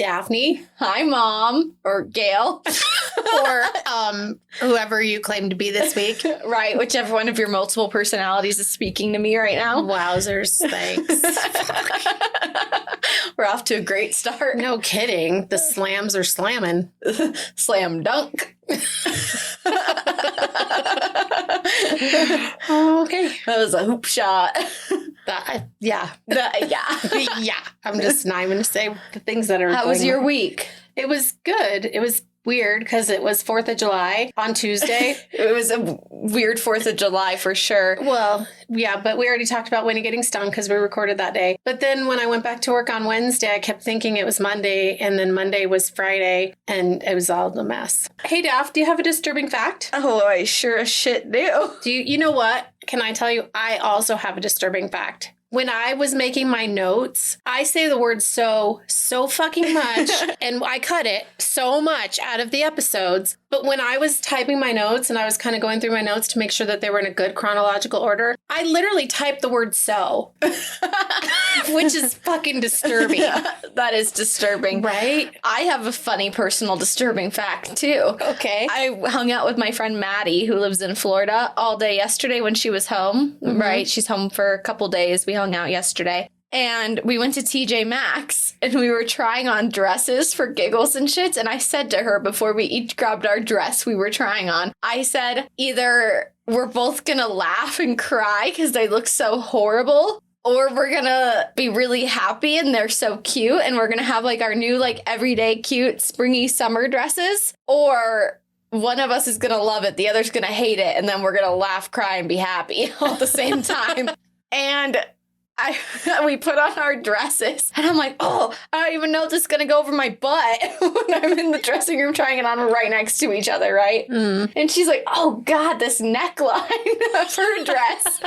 Daphne. Hi, Mom. Or Gayle. Or whoever you claim to be this week. Right. Whichever one of your multiple personalities is speaking to me right now. Wowzers. Thanks. We're off to a great start. No kidding. The slams are slamming. Slam dunk. Okay. That was a hoop shot. Yeah. Yeah. I'm just not even going to say the things that are How was going your on. week? It was good. It was weird because it was 4th of July on Tuesday. It was a weird 4th of July for sure. Well, yeah, but we already talked about Winnie getting stung because we recorded that day. But then when I went back to work on Wednesday, I kept thinking it was Monday, and then Monday was Friday, and it was all a mess. Hey, Daph, do you have a disturbing fact? Oh, I sure as shit do. You know what? Can I tell you, I also have a disturbing fact. When I was making my notes, I say the word so fucking much, and I cut it so much out of the episodes. But when I was typing my notes and I was kind of going through my notes to make sure that they were in a good chronological order, I literally typed the word so, which is fucking disturbing. Yeah, that is disturbing. Right? I have a funny personal disturbing fact too. Okay. I hung out with my friend Maddie, who lives in Florida, all day yesterday when she was home. Mm-hmm. Right? She's home for a couple days. We hung out yesterday. And we went to TJ Maxx and we were trying on dresses for giggles and shits. And I said to her before we each grabbed our dress we were trying on, I said, either we're both going to laugh and cry because they look so horrible, or we're going to be really happy and they're so cute. And we're going to have like our new like everyday cute springy summer dresses, or one of us is going to love it. The other's going to hate it. And then we're going to laugh, cry, and be happy all at the same time. And we put on our dresses, and I'm like, oh, I don't even know if this is going to go over my butt when I'm in the dressing room trying it on right next to each other, right? Mm. And she's like, oh, God, this neckline of her dress.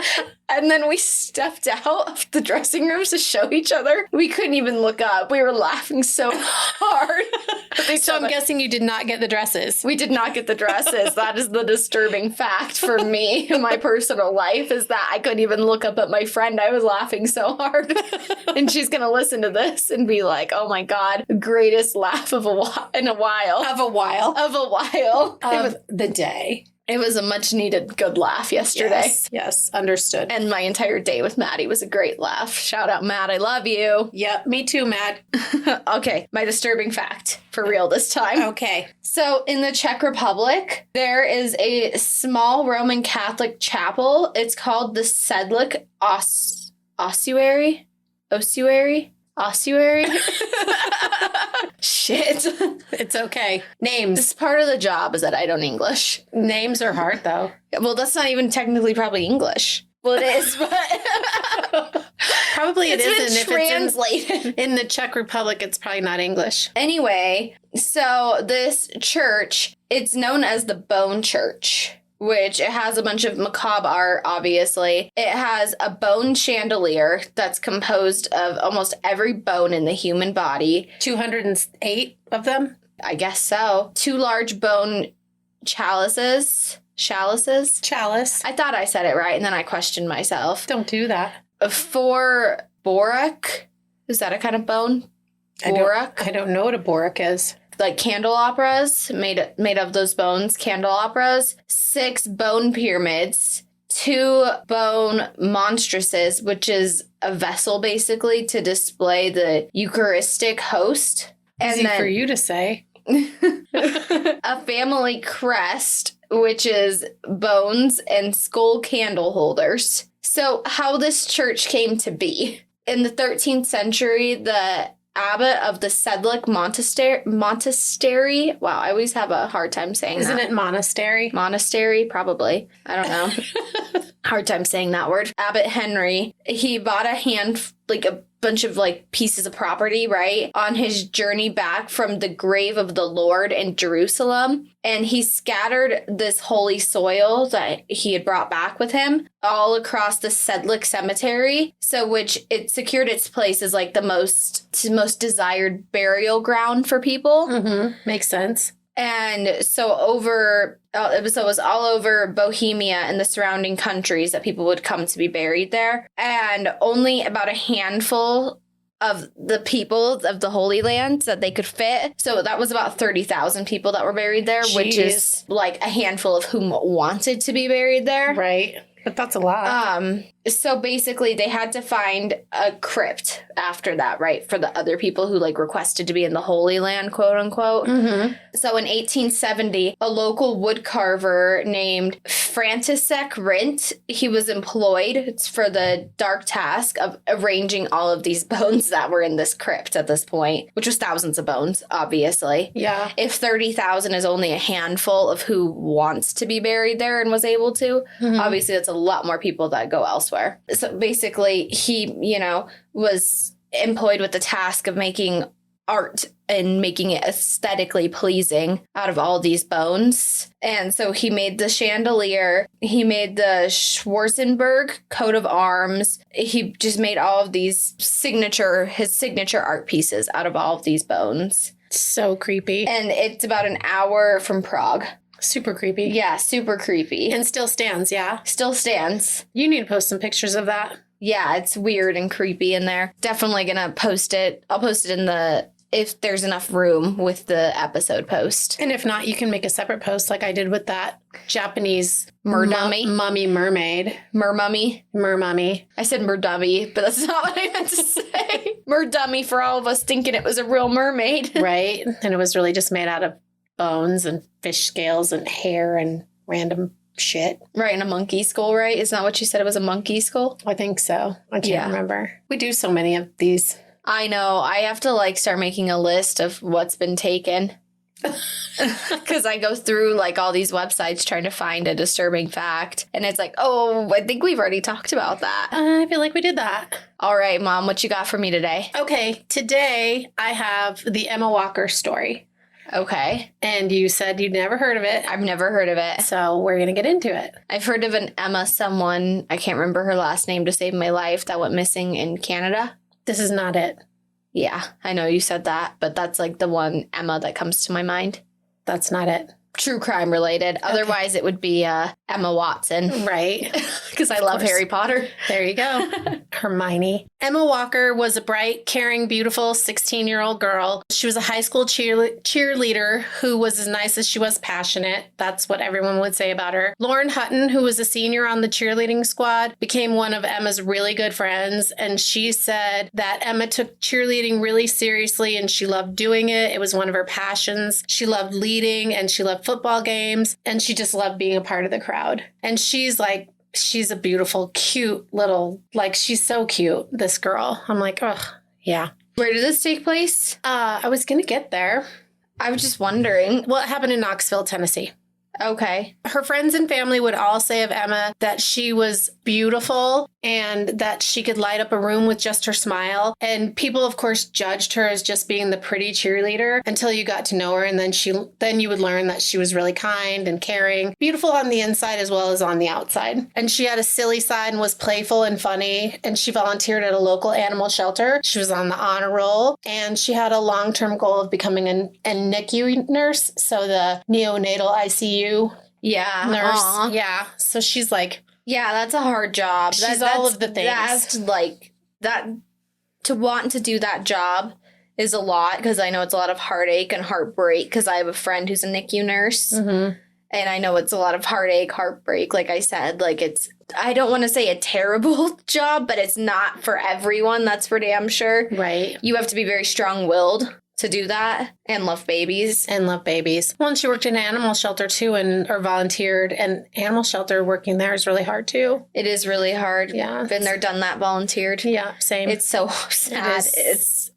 And then we stepped out of the dressing rooms to show each other. We couldn't even look up. We were laughing so hard. So I'm guessing you did not get the dresses. We did not get the dresses. That is the disturbing fact for me in my personal life, is that I couldn't even look up at my friend. I was laughing so hard. And she's going to listen to this and be like, oh my God, greatest laugh of a while. Of a while. Of the day. It was a much needed good laugh yesterday. Yes, understood. And my entire day with Maddie was a great laugh. Shout out, Matt. I love you. Yep, me too, Matt. Okay, my disturbing fact for real this time. Okay. So in the Czech Republic, there is a small Roman Catholic chapel. It's called the Sedlic Ossuary? Shit. It's okay. Names. This part of the job is that I don't English. Names are hard, though. Well, that's not even technically probably English. Well, it is, but... Probably it isn't. If translated. In the Czech Republic, it's probably not English. Anyway, so this church, it's known as the Bone Church, which it has a bunch of macabre art, obviously. It has a bone chandelier that's composed of almost every bone in the human body. 208 of them? I guess so. 2 large bone chalices. Chalice. I thought I said it right, and then I questioned myself. Don't do that. 4 borak. Is that a kind of bone? Borak? I don't know what a borak is. Like candelabras made of those bones, candelabras. 6 bone pyramids. 2 bone monstruses, which is a vessel basically to display the Eucharistic host. Easy for you to say. A family crest, which is bones and skull candle holders. So how this church came to be. In the 13th century, the abbot of the Sedlic monastery. Wow, I always have a hard time saying Isn't that. Isn't it monastery? Monastery, probably. I don't know. Hard time saying that word. Abbot Henry, he bought a bunch of pieces of property, right, on his journey back from the grave of the Lord in Jerusalem. And he scattered this holy soil that he had brought back with him all across the Sedlic cemetery. So which it secured its place as the most desired burial ground for people. Mm-hmm. Makes sense. And so it was all over Bohemia and the surrounding countries that people would come to be buried there. And only about a handful of the people of the Holy Land that they could fit. So that was about 30,000 people that were buried there, which is like a handful of whom wanted to be buried there. Right. But that's a lot. So basically they had to find a crypt after that, right? For the other people who like requested to be in the Holy Land, quote unquote. Mm-hmm. So in 1870, a local woodcarver named František Rint, he was employed for the dark task of arranging all of these bones that were in this crypt at this point, which was thousands of bones, obviously. Yeah. If 30,000 is only a handful of who wants to be buried there and was able to, obviously that's a lot more people that go elsewhere. So basically he, was employed with the task of making art and making it aesthetically pleasing out of all these bones. And so he made the chandelier, he made the Schwarzenberg coat of arms. He just made all of these his signature art pieces out of all of these bones. So creepy. And it's about an hour from Prague. Super creepy. Yeah, super creepy. And still stands, yeah? Still stands. You need to post some pictures of that. Yeah, it's weird and creepy in there. Definitely gonna post it. I'll post it if there's enough room with the episode post. And if not, you can make a separate post like I did with that Japanese Mummy mermaid. Mermummy. I said murdummy, but that's not what I meant to say. Murdummy for all of us thinking it was a real mermaid. Right? And it was really just made out of bones and fish scales and hair and random shit. Right, and a monkey skull, right? Isn't that what you said? It was a monkey skull? I think so. I can't remember. We do so many of these. I know. I have to start making a list of what's been taken. Because I go through all these websites trying to find a disturbing fact. And it's like, oh, I think we've already talked about that. I feel like we did that. All right, Mom, what you got for me today? Okay, today I have the Emma Walker story. Okay. And you said you'd never heard of it. I've never heard of it. So we're going to get into it. I've heard of an Emma someone, I can't remember her last name to save my life, that went missing in Canada. This is not it. Yeah, I know you said that, but that's the one Emma that comes to my mind. That's not it. True crime related. Okay. Otherwise, it would be Emma Watson. Right. Because I love Harry Potter. There you go. Hermione. Emma Walker was a bright, caring, beautiful 16-year-old girl. She was a high school cheerleader who was as nice as she was passionate. That's what everyone would say about her. Lauren Hutton, who was a senior on the cheerleading squad, became one of Emma's really good friends. And she said that Emma took cheerleading really seriously and she loved doing it. It was one of her passions. She loved leading and she loved football games. And she just loved being a part of the crowd. And she's a beautiful, cute little, she's so cute, this girl. I'm like, oh, yeah. Where did this take place? I was going to get there. I was just wondering. Well, it happened in Knoxville, Tennessee. Okay. Her friends and family would all say of Emma that she was beautiful and that she could light up a room with just her smile. And people, of course, judged her as just being the pretty cheerleader until you got to know her. And then you would learn that she was really kind and caring, beautiful on the inside as well as on the outside. And she had a silly side and was playful and funny. And she volunteered at a local animal shelter. She was on the honor roll. And she had a long-term goal of becoming a NICU nurse. So the neonatal ICU nurse. Aww. Yeah. So she's yeah, that's a hard job. She's all of the things. That's that to want to do that job is a lot because I know it's a lot of heartache and heartbreak because I have a friend who's a NICU nurse. Mm-hmm. And I know it's a lot of heartache, heartbreak. Like I said, it's, I don't want to say a terrible job, but it's not for everyone. That's for damn sure. Right. You have to be very strong-willed to do that and love babies. Well, and she worked in an animal shelter too or volunteered. And animal shelter working there is really hard too. It is really hard. Yeah. Been there, done that, volunteered. Yeah, same. It's so sad.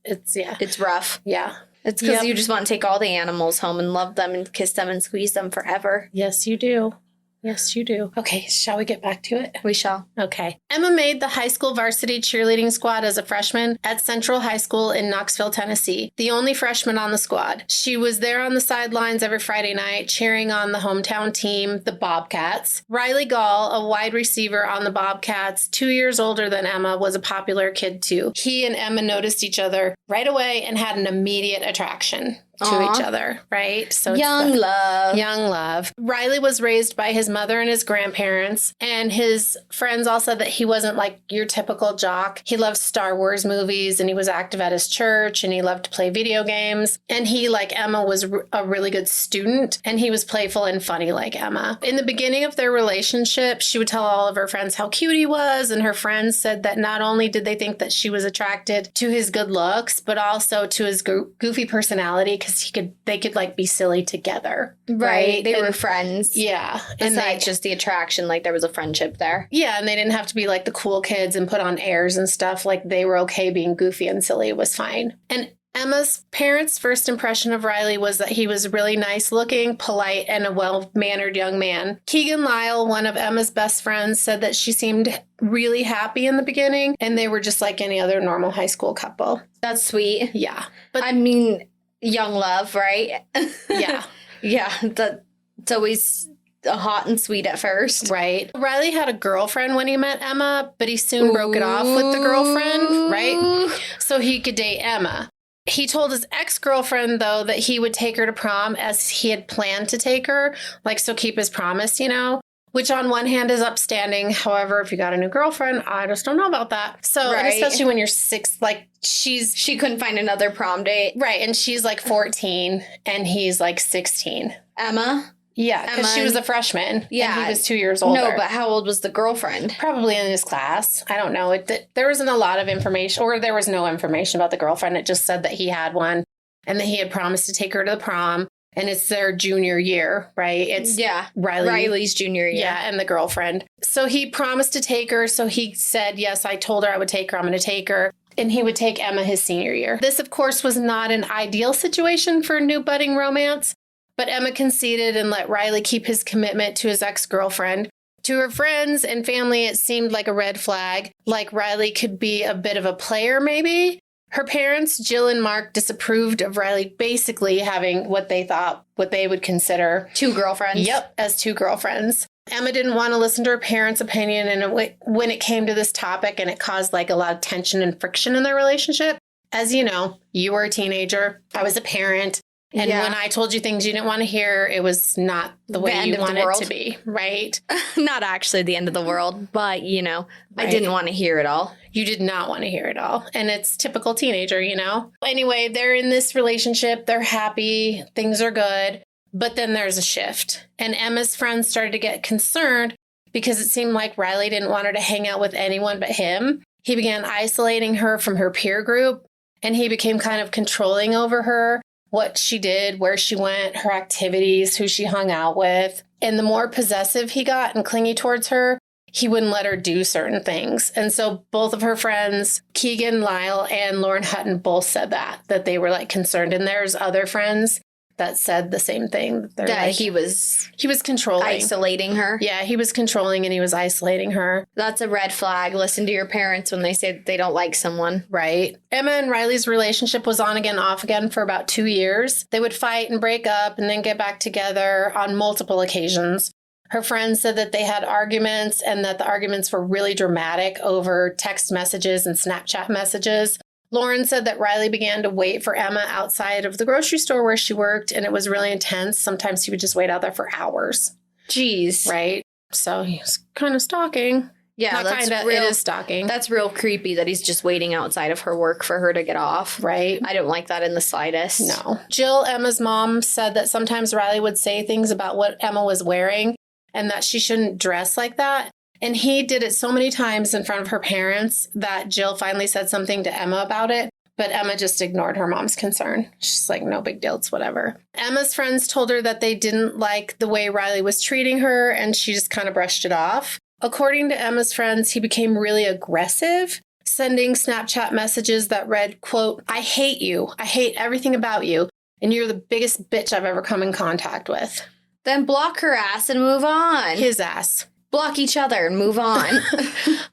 It's rough. Yeah. It's because you just want to take all the animals home and love them and kiss them and squeeze them forever. Yes, you do. Yes, you do. Okay, shall we get back to it? We shall. Okay. Emma made the high school varsity cheerleading squad as a freshman at Central High School in Knoxville, Tennessee, the only freshman on the squad. She was there on the sidelines every Friday night, cheering on the hometown team, the Bobcats. Riley Gall, a wide receiver on the Bobcats, 2 years older than Emma, was a popular kid too. He and Emma noticed each other right away and had an immediate attraction. each other, right? So it's Young love. Young love. Riley was raised by his mother and his grandparents, and his friends all said that he wasn't like your typical jock. He loved Star Wars movies, and he was active at his church, and he loved to play video games. And he, like Emma, was a really good student, and he was playful and funny like Emma. In the beginning of their relationship, she would tell all of her friends how cute he was, and her friends said that not only did they think that she was attracted to his good looks, but also to his goofy personality, because they could like be silly together. Right. They were friends. Yeah. Besides just the attraction, like there was a friendship there. Yeah, and they didn't have to be like the cool kids and put on airs and stuff. Like they were okay being goofy and silly. It was fine. And Emma's parents' first impression of Riley was that he was really nice looking, polite, and a well-mannered young man. Keegan Lyle, one of Emma's best friends, said that she seemed really happy in the beginning, and they were just like any other normal high school couple. That's sweet. Yeah. But I mean, young love, right? Yeah. Yeah. It's always hot and sweet at first. Right. Riley had a girlfriend when he met Emma, but he soon broke it off with the girlfriend, right? So he could date Emma. He told his ex-girlfriend, though, that he would take her to prom as he had planned to take her. Like, so keep his promise, you know? Which on one hand is upstanding. However, if you got a new girlfriend, I just don't know about that. So, Right. And especially when you're six, like She couldn't find another prom date. right. And she's like 14 and he's like 16. Emma? Yeah, because she Emma- was a freshman. Yeah. And he was 2 years older. No, but how old was the girlfriend? Probably in his class. I don't know. There wasn't a lot of information, or there was no information about the girlfriend. It just said that he had one and that he had promised to take her to the prom. And it's their junior year, right? It's Riley's junior year. Yeah, and the girlfriend. So he promised to take her. So he said, yes, I told her I would take her. I'm going to take her. And he would take Emma his senior year. This, of course, was not an ideal situation for a new budding romance. But Emma conceded and let Riley keep his commitment to his ex-girlfriend. To her friends and family, it seemed like a red flag, like Riley could be a bit of a player, maybe. Her parents, Jill and Mark, disapproved of Riley basically having what they would consider two girlfriends. Yep, as two girlfriends. Emma didn't want to listen to her parents' opinion and when it came to this topic, and it caused like a lot of tension and friction in their relationship. As you know, you were a teenager. I was a parent. And when I told you things you didn't want to hear, it was not the way you wanted it to be, right? Not actually the end of the world, but, you know, Right. I didn't want to hear it all. You did not want to hear it all. And it's typical teenager, you know? Anyway, they're in this relationship. They're happy. Things are good. But then there's a shift. And Emma's friends started to get concerned because it seemed like Riley didn't want her to hang out with anyone but him. He began isolating her from her peer group, and he became kind of controlling over her. What she did, where she went, her activities, who she hung out with. And the more possessive he got and clingy towards her, he wouldn't let her do certain things. And so both of her friends, Keegan Lyle and Lauren Hutton, both said that they were like concerned. And there's other friends that said the same thing. They're That like, he was controlling. isolating her. Yeah, he was controlling and he was isolating her. That's a red flag. Listen to your parents when they say that they don't like someone. Right. Emma and Riley's relationship was on again, off again for about 2 years. They would fight and break up and then get back together on multiple occasions. Her friends said that they had arguments and that the arguments were really dramatic over text messages and Snapchat messages. Lauren said that Riley began to wait for Emma outside of the grocery store where she worked, and it was really intense. Sometimes he would just wait out there for hours. Jeez. Right? So he was kind of stalking. Yeah, Not that's kinda, real. it is stalking. That's real creepy that he's just waiting outside of her work for her to get off. Right? I don't like that in the slightest. No. Jill, Emma's mom, said that sometimes Riley would say things about what Emma was wearing and that she shouldn't dress like that. And he did it so many times in front of her parents that Jill finally said something to Emma about it. But Emma just ignored her mom's concern. She's like, no big deal, it's whatever. Emma's friends told her that they didn't like the way Riley was treating her, and she just kind of brushed it off. According to Emma's friends, he became really aggressive, sending Snapchat messages that read, quote, I hate you. I hate everything about you. And you're the biggest bitch I've ever come in contact with. Then block her ass and move on. His ass. Block each other and move on.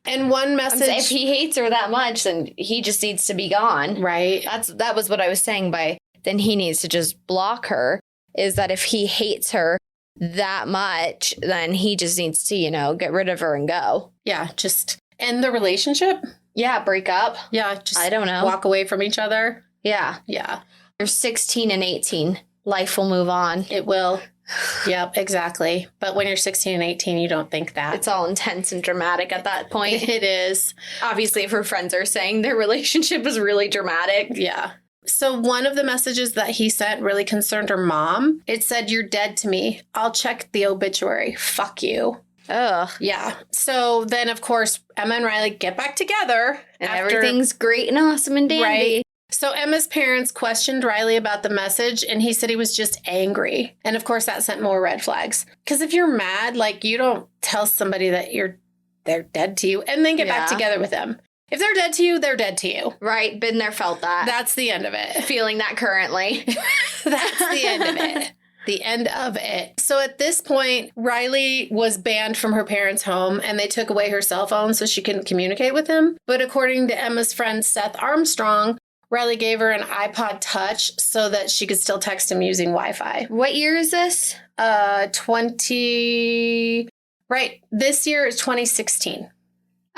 And one message. If he hates her that much, then he just needs to be gone. Right. That was what I was saying by then he needs to just block her, is that if he hates her that much, then he just needs to, get rid of her and go. Yeah, just end the relationship. Yeah, break up. Yeah, just I don't know. Walk away from each other. Yeah. Yeah. You're 16 and 18. Life will move on. It will. Yep, exactly. But when you're 16 and 18, you don't think that. It's all intense and dramatic at that point. It is. Obviously, if her friends are saying their relationship is really dramatic. Yeah. So one of the messages that he sent really concerned her mom. It said, "You're dead to me. I'll check the obituary. Fuck you." Ugh. Yeah. So then, of course, Emma and Riley get back together. And everything's great and awesome and dandy. Right. So Emma's parents questioned Riley about the message, and he said he was just angry. And of course, that sent more red flags. Because if you're mad, like, you don't tell somebody that they're dead to you and then get back together with them. If they're dead to you, they're dead to you. Right. Been there, felt that. That's the end of it. Feeling that currently. That's the end of it. The end of it. So at this point, Riley was banned from her parents' home and they took away her cell phone so she couldn't communicate with him. But according to Emma's friend Seth Armstrong, Riley gave her an iPod Touch so that she could still text him using Wi-Fi. What year is this? 20... Right. This year is 2016.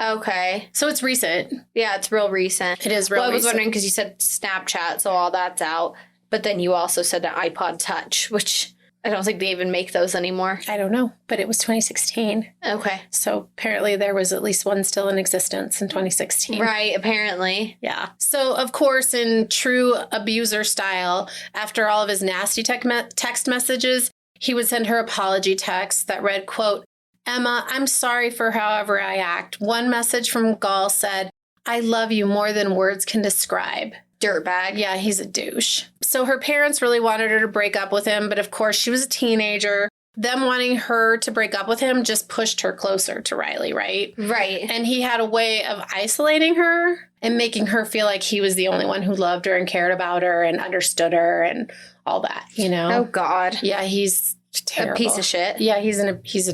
Okay. So it's recent. Yeah, it's real recent. It is real recent. I was wondering because you said Snapchat, so all that's out. But then you also said an iPod Touch, which I don't think they even make those anymore. I don't know, but it was 2016. Okay. So apparently there was at least one still in existence in 2016. Right, apparently. Yeah. So, of course, in true abuser style, after all of his nasty text messages, he would send her apology texts that read, quote, "Emma, I'm sorry for however I act. One message from Gayle said, 'I love you more than words can describe.'" Dirtbag. Yeah, he's a douche. So her parents really wanted her to break up with him, but of course she was a teenager. Them wanting her to break up with him just pushed her closer to Riley, right? Right. And he had a way of isolating her and making her feel like he was the only one who loved her and cared about her and understood her and all that, you know? Oh, God. Yeah, he's terrible. A piece of shit. Yeah, he's an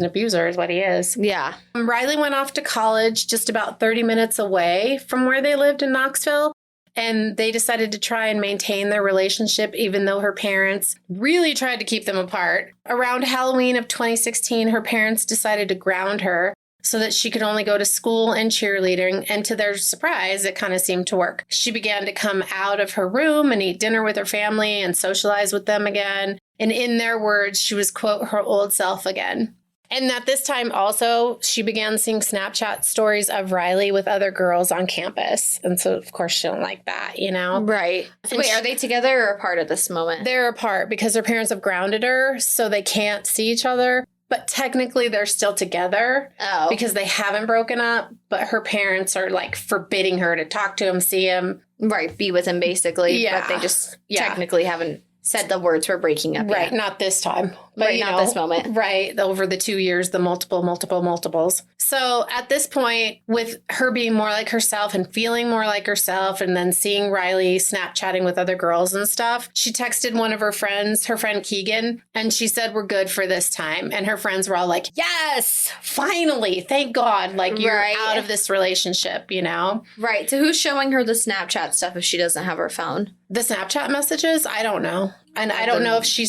abuser is what he is. Yeah. Riley went off to college just about 30 minutes away from where they lived in Knoxville. And they decided to try and maintain their relationship, even though her parents really tried to keep them apart. Around Halloween of 2016, her parents decided to ground her so that she could only go to school and cheerleading. And to their surprise, it kind of seemed to work. She began to come out of her room and eat dinner with her family and socialize with them again. And in their words, she was, quote, her old self again. And at this time also, she began seeing Snapchat stories of Riley with other girls on campus. And so, of course, she don't like that, you know? Right. So wait, are they together or apart at this moment? They're apart because her parents have grounded her, so they can't see each other. But technically, they're still together because they haven't broken up. But her parents are, like, forbidding her to talk to him, see him. Right, be with him, basically. Yeah. But they just technically haven't said the words we're breaking up Right, yet. not this time. But, right, not this moment. Right, over the 2 years, the multiples. So at this point, with her being more like herself and feeling more like herself, and then seeing Riley Snapchatting with other girls and stuff, she texted one of her friends, her friend Keegan, and she said, "We're good for this time." And her friends were all like, "Yes, finally, thank God, like you're out of this relationship, you know?" Right, so who's showing her the Snapchat stuff if she doesn't have her phone? The Snapchat messages? I don't know. And I don't know if she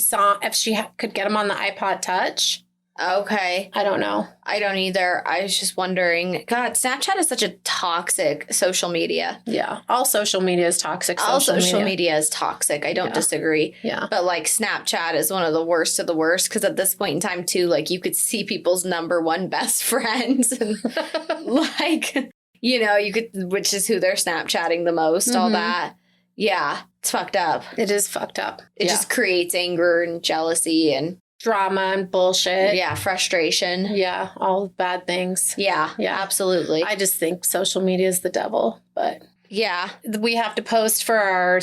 could get them on the iPod Touch. Okay. I don't know. I don't either. I was just wondering. God, Snapchat is such a toxic social media. Yeah. All social media is toxic. All social media is toxic. I don't disagree. Yeah. But like Snapchat is one of the worst of the worst because at this point in time too, like you could see people's number one best friends and like, you know, you could, which is who they're Snapchatting the most, all that. Yeah. It's fucked up. It is fucked up. It just creates anger and jealousy and drama and bullshit. Yeah, frustration. Yeah, all bad things. Yeah, absolutely. I just think social media is the devil, but yeah, we have to post for our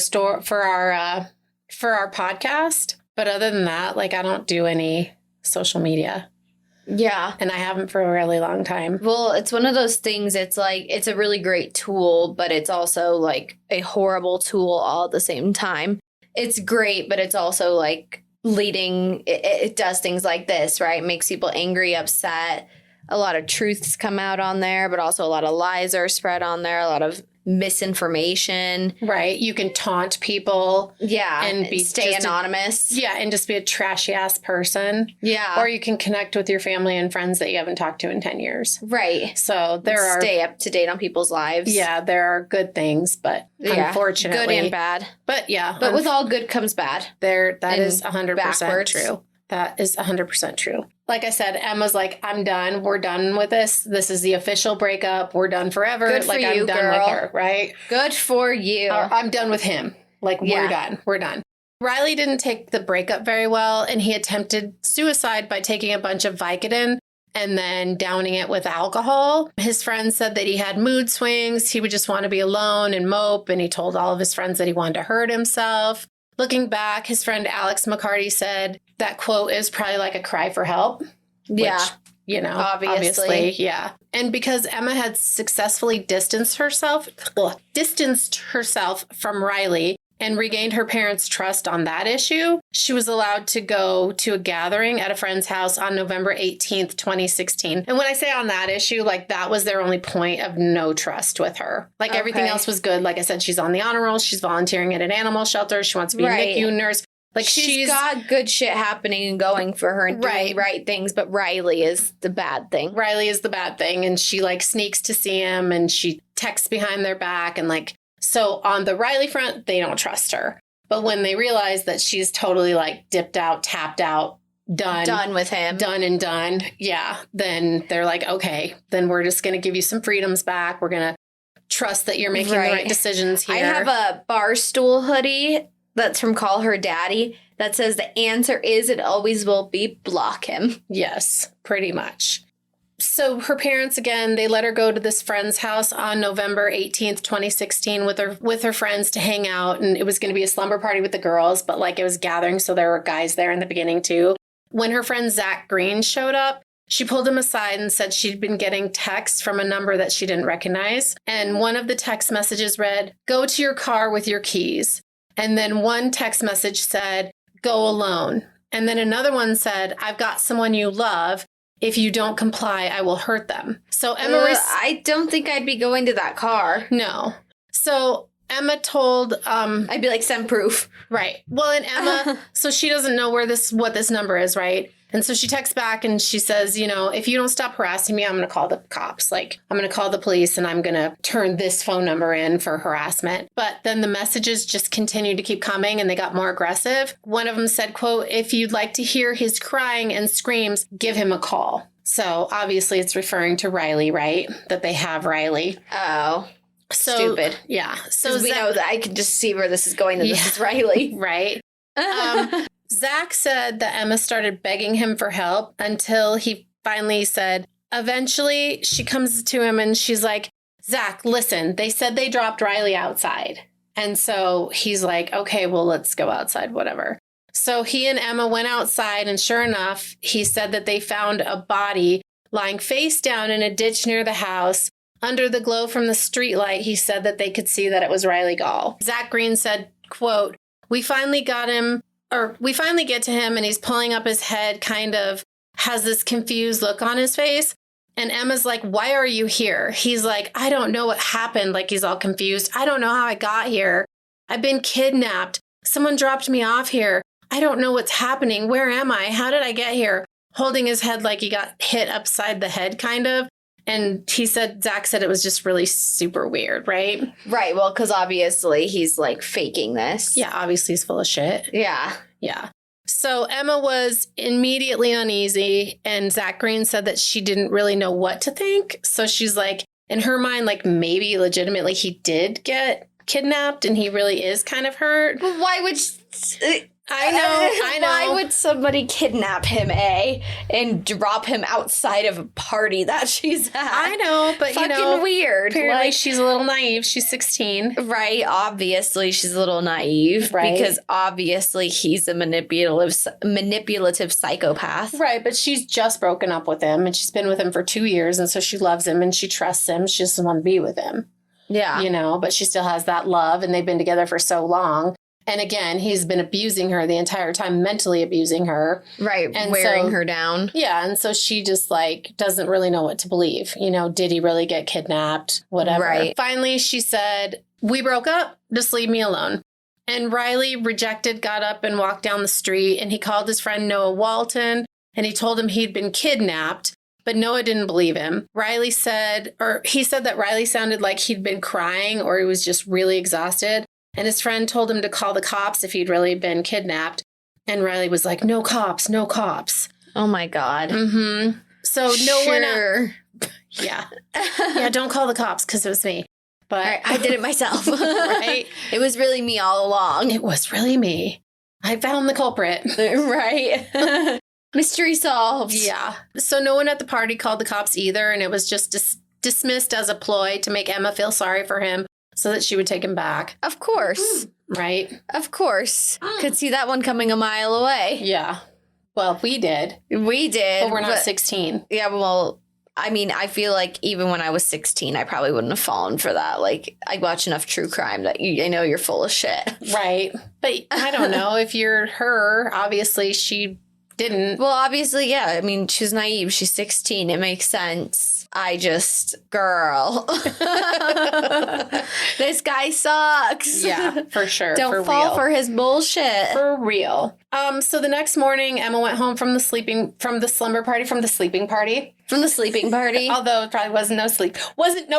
podcast, but other than that, like I don't do any social media. Yeah. And I haven't for a really long time. Well, it's one of those things, it's like, it's a really great tool, but it's also like a horrible tool all at the same time. It's great, but it's also like it does things like this, right? It makes people angry, upset. A lot of truths come out on there, but also a lot of lies are spread on there. A lot of misinformation. Right. You can taunt people. Yeah. And stay anonymous. And just be a trashy ass person. Yeah. Or you can connect with your family and friends that you haven't talked to in 10 years. Right. So stay up to date on people's lives. Yeah, there are good things, but unfortunately. Good and bad. But yeah. But with all good comes bad. That is 100% backwards. true. That is 100% true. Like I said, Emma's like, I'm done. We're done with this. This is the official breakup. We're done forever. Good for I'm done girl. with her, right? Good for you. I'm done with him. Like, we're done. We're done. Riley didn't take the breakup very well, and he attempted suicide by taking a bunch of Vicodin and then downing it with alcohol. His friends said that he had mood swings. He would just want to be alone and mope, and he told all of his friends that he wanted to hurt himself. Looking back, his friend Alex McCarty said that quote is probably like a cry for help. Yeah. Which, obviously. Yeah. And because Emma had successfully distanced herself from Riley and regained her parents' trust on that issue, she was allowed to go to a gathering at a friend's house on November 18th, 2016. And when I say on that issue, like that was their only point of no trust with her. Like everything else was good. Like I said, she's on the honor roll. She's volunteering at an animal shelter. She wants to be a NICU nurse. Like she's got good shit happening and going for her and doing right things, but Riley is the bad thing. Riley is the bad thing. And she like sneaks to see him and she texts behind their back and like, so on the Riley front, they don't trust her. But when they realize that she's totally like dipped out, tapped out, done with him, done and done. Yeah. Then they're like, okay, then we're just going to give you some freedoms back. We're going to trust that you're making the right decisions here. I have a Barstool hoodie that's from Call Her Daddy that says the answer is it always will be block him. Yes, pretty much. So her parents, again, they let her go to this friend's house on November 18th, 2016 with her friends to hang out. And it was going to be a slumber party with the girls, but like it was gathering. So there were guys there in the beginning too. When her friend Zach Green showed up, she pulled him aside and said she'd been getting texts from a number that she didn't recognize. And one of the text messages read, "Go to your car with your keys." And then one text message said, "Go alone." And then another one said, "I've got someone you love. If you don't comply, I will hurt them." So Emma... I don't think I'd be going to that car. No. So Emma told... I'd be like, send proof. Right. Well, and Emma... so she doesn't know what this number is, right? And so she texts back and she says, if you don't stop harassing me, I'm going to call the cops. Like, I'm going to call the police and I'm going to turn this phone number in for harassment. But then the messages just continued to keep coming and they got more aggressive. One of them said, quote, "If you'd like to hear his crying and screams, give him a call." So obviously it's referring to Riley, right? That they have Riley. Oh. So, stupid. Yeah. So we know that I can just see where this is going, that this is Riley. Right. Zach said that Emma started begging him for help until he finally said, eventually she comes to him and she's like, "Zach, listen, they said they dropped Riley outside." And so he's like, "Okay, well, let's go outside, whatever." So he and Emma went outside and sure enough, he said that they found a body lying face down in a ditch near the house. Under the glow from the streetlight, he said that they could see that it was Riley Gayle. Zach Green said, quote, we finally get to him and he's pulling up his head, kind of has this confused look on his face. And Emma's like, "Why are you here?" He's like, "I don't know what happened." Like he's all confused. "I don't know how I got here. I've been kidnapped. Someone dropped me off here. I don't know what's happening. Where am I? How did I get here?" Holding his head like he got hit upside the head, kind of. And Zach said it was just really super weird, right? Right. Well, because obviously he's like faking this. Yeah, obviously he's full of shit. Yeah. Yeah. So Emma was immediately uneasy, and Zach Green said that she didn't really know what to think. So she's like, in her mind, like maybe legitimately he did get kidnapped and he really is kind of hurt. But why would... I know. Why would somebody kidnap him, and drop him outside of a party that she's at? I know, but fucking weird. Apparently she's a little naive. She's 16. Right. Obviously she's a little naive. Right. Because obviously he's a manipulative psychopath. Right. But she's just broken up with him and she's been with him for 2 years. And so she loves him and she trusts him. She doesn't want to be with him. Yeah. But she still has that love and they've been together for so long. And again, he's been abusing her the entire time, mentally abusing her. Right. And wearing her down. Yeah. And so she just like doesn't really know what to believe. You know, did he really get kidnapped? Whatever. Right. Finally, she said, we broke up. Just leave me alone. And Riley rejected, got up and walked down the street. And he called his friend Noah Walton and he told him he'd been kidnapped. But Noah didn't believe him. He said that Riley sounded like he'd been crying or he was just really exhausted. And his friend told him to call the cops if he'd really been kidnapped. And Riley was like, no cops, no cops. Oh, my God. Mm-hmm. So no one... Yeah. Yeah, don't call the cops because it was me. But I did it myself. Right? It was really me all along. It was really me. I found the culprit. Right. Mystery solved. Yeah. So no one at the party called the cops either. And it was just dismissed as a ploy to make Emma feel sorry for him so that she would take him back. Of course. Right? Of course. Could see that one coming a mile away. Yeah. Well, we did. We did. But we're not 16. Yeah, well, I mean, I feel like even when I was 16, I probably wouldn't have fallen for that. Like, I watch enough true crime that I know you're full of shit. Right. But I don't know. If you're her, obviously she didn't. Well, obviously, yeah. I mean, she's naive. She's 16. It makes sense. Girl. This guy sucks. Yeah, for sure. Don't fall for his bullshit. For real. So the next morning, Emma went home from the sleeping party. Although it probably wasn't no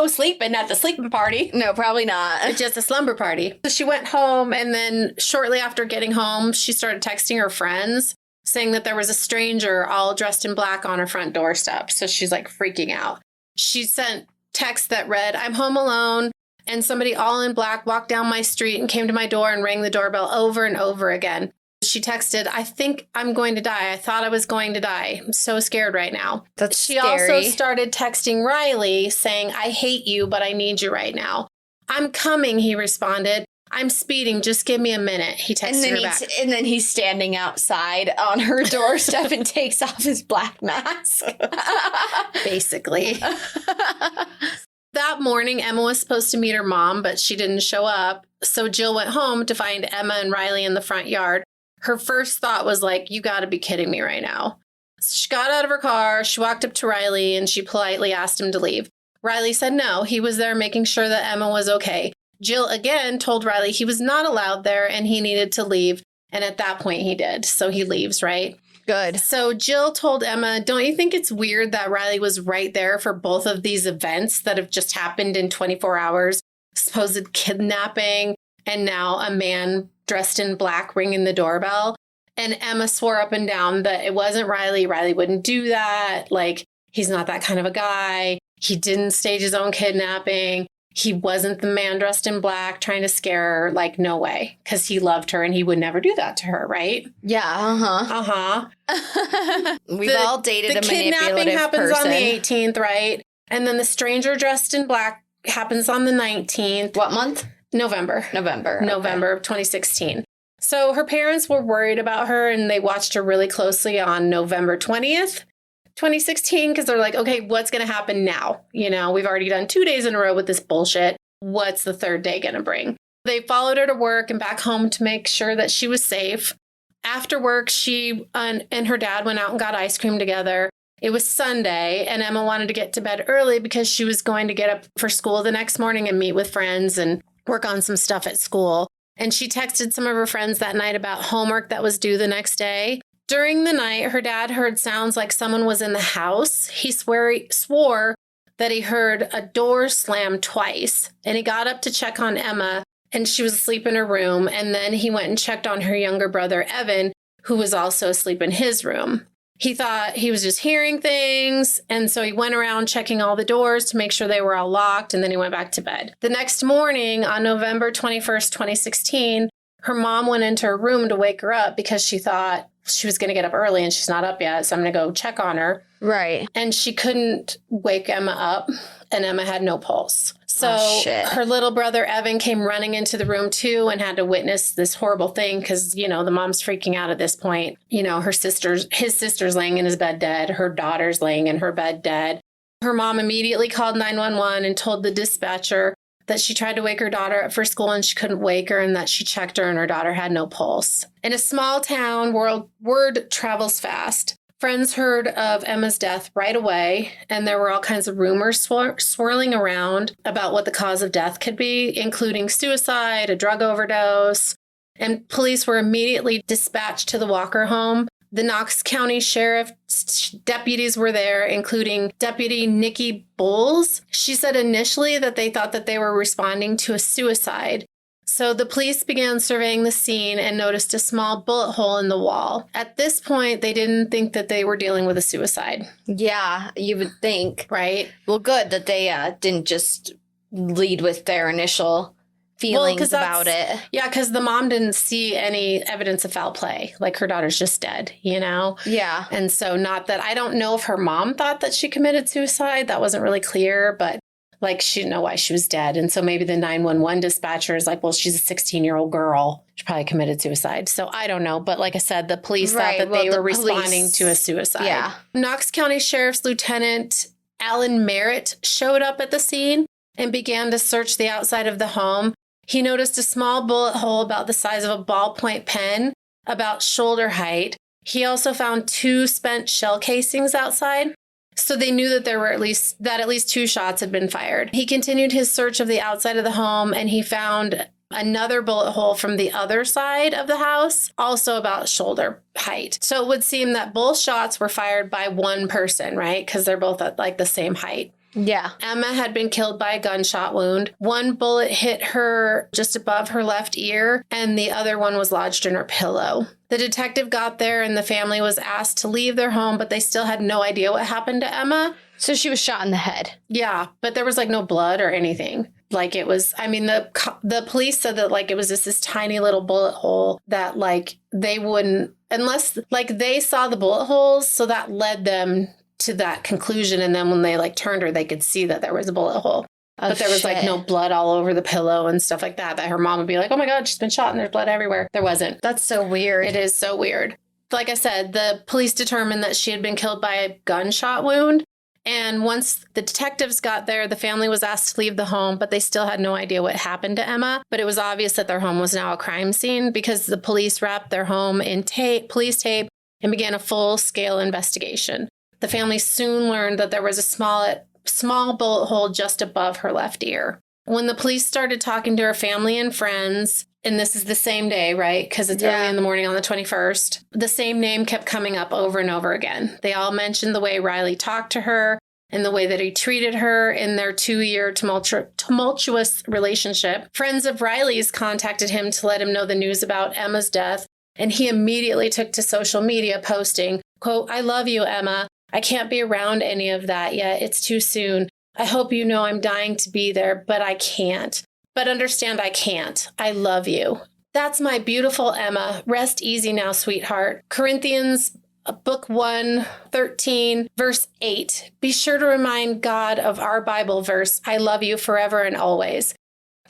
sleeping at the sleeping party. No, probably not. It's just a slumber party. So she went home, and then shortly after getting home, she started texting her friends, saying that there was a stranger all dressed in black on her front doorstep. So she's like freaking out. She sent texts that read, I'm home alone, and somebody all in black walked down my street and came to my door and rang the doorbell over and over again. She texted, I think I'm going to die. I thought I was going to die. I'm so scared right now. That's She scary. also started texting Riley saying, I hate you, but I need you right now. I'm coming, he responded. I'm speeding. Just give me a minute. He texted her back. And then he's standing outside on her doorstep and takes off his black mask. Basically. That morning, Emma was supposed to meet her mom, but she didn't show up. So Jill went home to find Emma and Riley in the front yard. Her first thought was like, you got to be kidding me right now. She got out of her car. She walked up to Riley and she politely asked him to leave. Riley said no. He was there making sure that Emma was okay. Jill again told Riley he was not allowed there and he needed to leave. And at that point he did. So he leaves, right? Good. So Jill told Emma, don't you think it's weird that Riley was right there for both of these events that have just happened in 24 hours? Supposed kidnapping and now a man dressed in black ringing the doorbell. And Emma swore up and down that it wasn't Riley. Riley wouldn't do that. Like, he's not that kind of a guy. He didn't stage his own kidnapping. He wasn't the man dressed in black trying to scare her. Like, no way. Because he loved her and he would never do that to her, right? Yeah, We've all dated a manipulative person. The kidnapping happens on the 18th, right? And then the stranger dressed in black happens on the 19th. What month? November. November of 2016. So her parents were worried about her and they watched her really closely on November 20th. 2016, because they're like, okay, what's going to happen now? You know, we've already done 2 days in a row with this bullshit. What's the third day going to bring? They followed her to work and back home to make sure that she was safe. After work, she and her dad went out and got ice cream together. It was Sunday, and Emma wanted to get to bed early because she was going to get up for school the next morning and meet with friends and work on some stuff at school. And she texted some of her friends that night about homework that was due the next day. During the night, her dad heard sounds like someone was in the house. He swore that he heard a door slam twice, and he got up to check on Emma, and she was asleep in her room. And then he went and checked on her younger brother, Evan, who was also asleep in his room. He thought he was just hearing things, and so he went around checking all the doors to make sure they were all locked, and then he went back to bed. The next morning, on November 21st, 2016, her mom went into her room to wake her up because she thought she was going to get up early and she's not up yet, so I'm going to go check on her. Right. And she couldn't wake Emma up, and Emma had no pulse. So her little brother, Evan, came running into the room, too, and had to witness this horrible thing because, you know, the mom's freaking out at this point. You know, his sister's laying in his bed dead. Her daughter's laying in her bed dead. Her mom immediately called 911 and told the dispatcher that she tried to wake her daughter up for school and she couldn't wake her, and that she checked her and her daughter had no pulse. In a small town, word travels fast. Friends heard of Emma's death right away, and there were all kinds of rumors swirling around about what the cause of death could be, including suicide, a drug overdose, and police were immediately dispatched to the Walker home. The Knox County Sheriff's deputies were there, including Deputy Nikki Bowles. She said initially that they thought that they were responding to a suicide. So the police began surveying the scene and noticed a small bullet hole in the wall. At this point, they didn't think that they were dealing with a suicide. Yeah, you would think. Right? Well, good that they didn't just lead with their initial feelings about it. Yeah, because the mom didn't see any evidence of foul play. Like, her daughter's just dead, you know? Yeah. And so not that, I don't know if her mom thought that she committed suicide. That wasn't really clear, but like, she didn't know why she was dead. And so maybe the 911 dispatcher is like, well, she's a 16-year-old girl. She probably committed suicide. So I don't know. But like I said, the police thought that they were responding to a suicide. Yeah. Knox County Sheriff's Lieutenant Alan Merritt showed up at the scene and began to search the outside of the home. He noticed a small bullet hole about the size of a ballpoint pen, about shoulder height. He also found 2 spent shell casings outside. So they knew that there were at least 2 shots had been fired. He continued his search of the outside of the home, and he found another bullet hole from the other side of the house, also about shoulder height. So it would seem that both shots were fired by one person, right? Because they're both at like the same height. Yeah. Emma had been killed by a gunshot wound. One bullet hit her just above her left ear, and the other one was lodged in her pillow. The detective got there, and the family was asked to leave their home, but they still had no idea what happened to Emma. So she was shot in the head. Yeah, but there was like no blood or anything. Like, it was, I mean, the police said that like it was just this tiny little bullet hole that like they wouldn't, unless like they saw the bullet holes, so that led them to that conclusion. And then when they like turned her, they could see that there was a bullet hole. But there was like no blood all over the pillow and stuff like that her mom would be like, oh my God, she's been shot and there's blood everywhere. There wasn't. That's so weird. It is so weird. Like I said, the police determined that she had been killed by a gunshot wound. And once the detectives got there, the family was asked to leave the home, but they still had no idea what happened to Emma. But it was obvious that their home was now a crime scene because the police wrapped their home in police tape and began a full-scale investigation. The family soon learned that there was a small bullet hole just above her left ear. When the police started talking to her family and friends, and this is the same day, right? Because it's early in the morning on the 21st, the same name kept coming up over and over again. They all mentioned the way Riley talked to her and the way that he treated her in their 2-year tumultuous relationship. Friends of Riley's contacted him to let him know the news about Emma's death, and he immediately took to social media posting, quote, "I love you, Emma. I can't be around any of that yet. It's too soon. I hope you know I'm dying to be there, but I can't. But understand I can't. I love you. That's my beautiful Emma. Rest easy now, sweetheart." Corinthians book 1, 13, verse 8. Be sure to remind God of our Bible verse, I love you forever and always.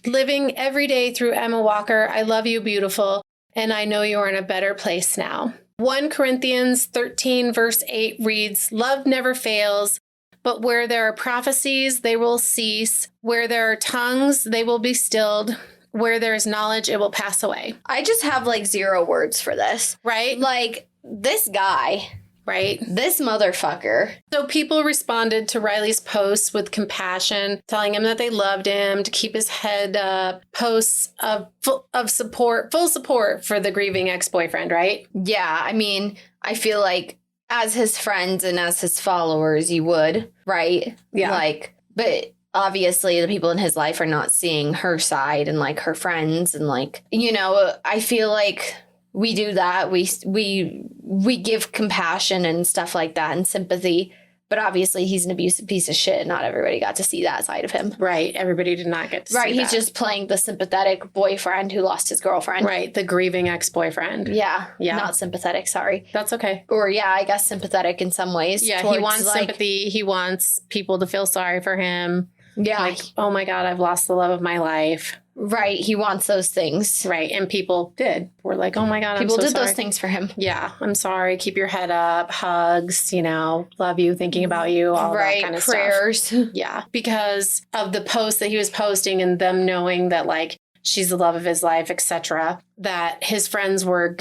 Living every day through Emma Walker, I love you, beautiful, and I know you're in a better place now. 1 Corinthians 13, verse 8 reads, love never fails, but where there are prophecies, they will cease. Where there are tongues, they will be stilled. Where there is knowledge, it will pass away. I just have like 0 words for this. Right? Like, this guy. Right? This motherfucker. So people responded to Riley's posts with compassion, telling him that they loved him, to keep his head up, posts of support, full support for the grieving ex-boyfriend, right? Yeah, I mean, I feel like as his friends and as his followers, you would, right? Yeah. Like, but obviously the people in his life are not seeing her side and like her friends and like, you know, I feel like we do that. We give compassion and stuff like that and sympathy. But obviously he's an abusive piece of shit. Not everybody got to see that side of him. Right. Everybody did not get to see that. Right. He's just playing the sympathetic boyfriend who lost his girlfriend. Right. The grieving ex-boyfriend. Yeah. Yeah. Not sympathetic. Sorry. That's okay. Or yeah, I guess sympathetic in some ways. Yeah. He wants sympathy. He wants people to feel sorry for him. Yeah. Like, oh my God, I've lost the love of my life. Right. He wants those things. Right. And people did. We're like, oh my God, People I'm so did sorry. those things for him. Yeah. I'm sorry. Keep your head up. Hugs, love you, thinking about you, all that kind of prayers. stuff. Yeah. Because of the post that he was posting and them knowing that like she's the love of his life, etc., that his friends were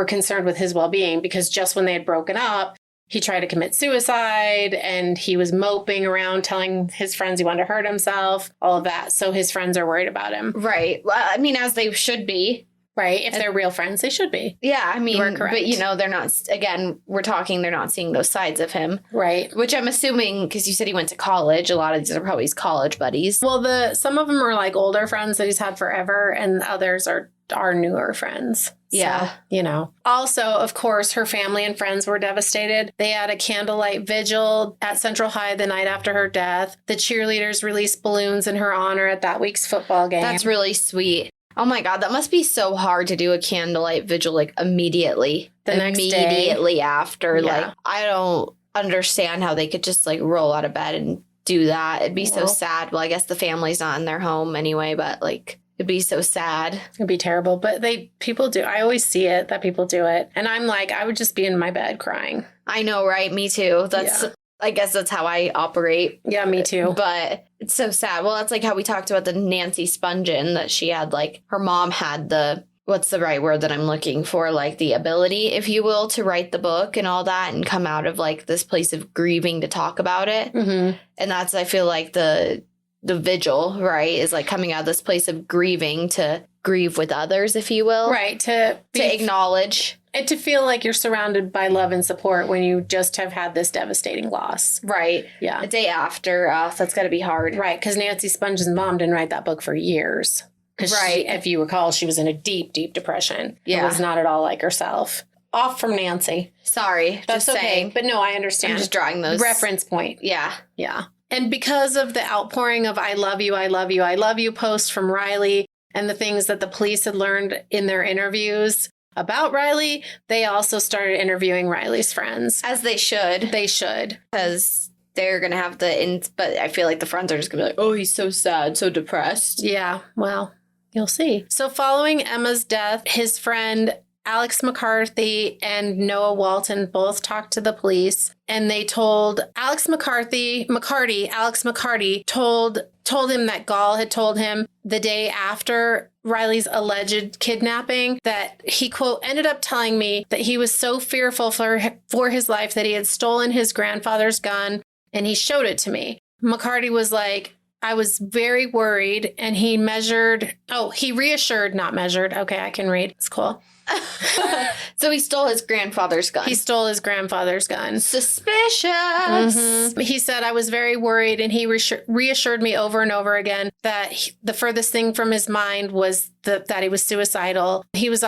concerned with his well-being, because just when they had broken up, he tried to commit suicide and he was moping around telling his friends he wanted to hurt himself, all of that. So his friends are worried about him. Right. Well, I mean, as they should be. Right. If they're real friends, they should be. Yeah. I mean, you are correct. But, they're not, again, they're not seeing those sides of him. Right. Which I'm assuming, because you said he went to college, a lot of these are probably his college buddies. Well, some of them are like older friends that he's had forever, and others are newer friends. Yeah. So, Also, of course, her family and friends were devastated. They had a candlelight vigil at Central High the night after her death. The cheerleaders released balloons in her honor at that week's football game. That's really sweet. Oh my God, that must be so hard to do a candlelight vigil like immediately. Immediately after. Yeah. Like, I don't understand how they could just like roll out of bed and do that. It'd be so sad. Well, I guess the family's not in their home anyway, but like, it'd be so sad. It'd be terrible. But people do. I always see it that people do it. And I'm like, I would just be in my bed crying. I know, right? Me too. I guess that's how I operate. Yeah, me too. But it's so sad. Well, that's like how we talked about the Nancy Spungen, that she had like, her mom had what's the right word that I'm looking for? Like the ability, if you will, to write the book and all that and come out of like this place of grieving to talk about it. Mm-hmm. And that's, I feel like the vigil, right, is like coming out of this place of grieving to grieve with others, if you will. Right. To acknowledge. And to feel like you're surrounded by love and support when you just have had this devastating loss. Right. Yeah. A day after, that's got to be hard. Right. Because Nancy Sponge's mom didn't write that book for years. Right. If you recall, she was in a deep, deep depression. Yeah. It was not at all like herself. Off from Nancy. Sorry. That's just okay. saying. But no, I understand. I'm just drawing those. Reference point. Yeah. Yeah. And because of the outpouring of I love you, I love you, I love you posts from Riley and the things that the police had learned in their interviews about Riley, they also started interviewing Riley's friends. As they should. They should. Because they're going to have but I feel like the friends are just going to be like, oh, he's so sad, so depressed. Yeah, well, you'll see. So following Emma's death, his friend Alex McCarthy and Noah Walton both talked to the police, and they told Alex McCarty told him that Gayle had told him the day after Riley's alleged kidnapping that he, quote, ended up telling me that he was so fearful for his life that he had stolen his grandfather's gun, and he showed it to me. McCarty was like, I was very worried, and he reassured, not measured. Okay, I can read. It's cool. So he stole his grandfather's gun. He stole his grandfather's gun. Suspicious. Mm-hmm. He said, I was very worried, and he reassured me over and over again that the furthest thing from his mind was that he was suicidal. He was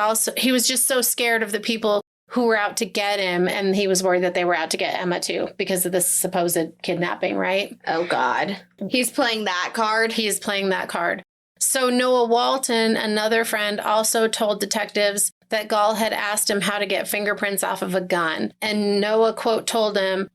just so scared of the people who were out to get him, and he was worried that they were out to get Emma too because of this supposed kidnapping, right? Oh, God. He's playing that card? He is playing that card. So Noah Walton, another friend, also told detectives that Gayle had asked him how to get fingerprints off of a gun. And Noah, quote, told the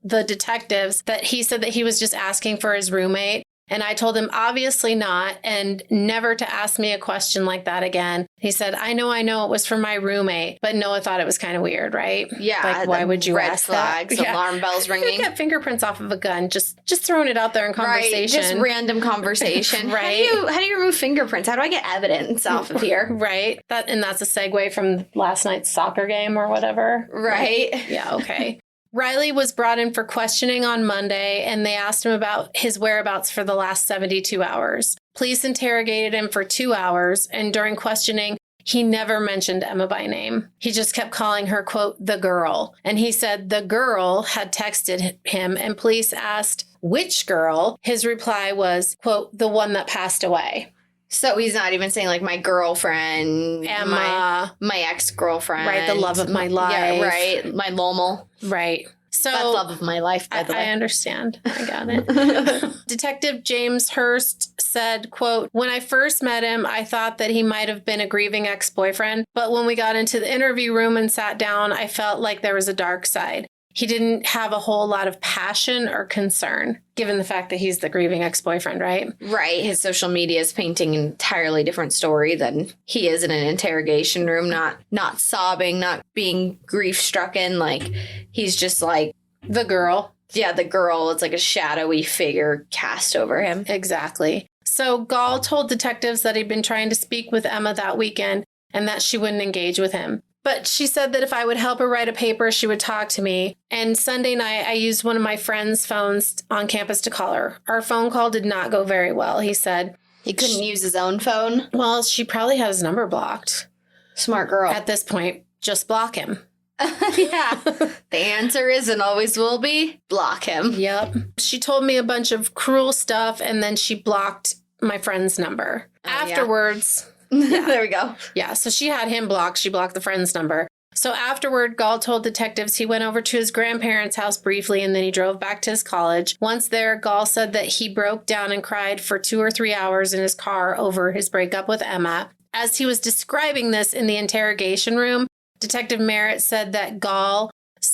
detectives that he said that he was just asking for his roommate. And I told him, obviously not, and never to ask me a question like that again. He said, I know it was for my roommate. But Noah thought it was kind of weird, right? Yeah. Like, why would you ask flags, that? Alarm bells ringing. Get fingerprints off of a gun. Just throwing it out there in conversation. Right, just random conversation. Right. How do you remove fingerprints? How do I get evidence off of here? Right. That's a segue from last night's soccer game or whatever. Right. Yeah, okay. Riley was brought in for questioning on Monday, and they asked him about his whereabouts for the last 72 hours. Police interrogated him for 2 hours, and during questioning, he never mentioned Emma by name. He just kept calling her, quote, the girl. And he said the girl had texted him, and police asked which girl. His reply was, quote, the one that passed away. So he's not even saying, like, my girlfriend, Emma, my ex-girlfriend. Right, the love of my life. Yeah, right, my Lomal. Right. So that's love of my life, by the way. I understand. I got it. Detective James Hurst said, quote, when I first met him, I thought that he might have been a grieving ex-boyfriend. But when we got into the interview room and sat down, I felt like there was a dark side. he didn't have a whole lot of passion or concern, given the fact that he's the grieving ex-boyfriend, right? Right. His social media is painting an entirely different story than he is in an interrogation room, not sobbing, not being grief-stricken. Like, he's just like... The girl. Yeah, the girl. It's like a shadowy figure cast over him. Exactly. So Gayle told detectives that he'd been trying to speak with Emma that weekend and that she wouldn't engage with him. But she said that if I would help her write a paper, she would talk to me. And Sunday night, I used one of my friend's phones on campus to call her. Our phone call did not go very well, he said. He couldn't use his own phone? Well, she probably had his number blocked. Smart girl. At this point, just block him. Yeah. The answer is and always will be, block him. Yep. She told me a bunch of cruel stuff, and then she blocked my friend's number. Afterwards... Yeah. There we go. Yeah, so she had him blocked. She blocked the friend's number. So afterward, Gayle told detectives he went over to his grandparents' house briefly, and then he drove back to his college. Once there, Gayle said that he broke down and cried for 2 or 3 hours in his car over his breakup with Emma. As he was describing this in the interrogation room, Detective Merritt said that Gayle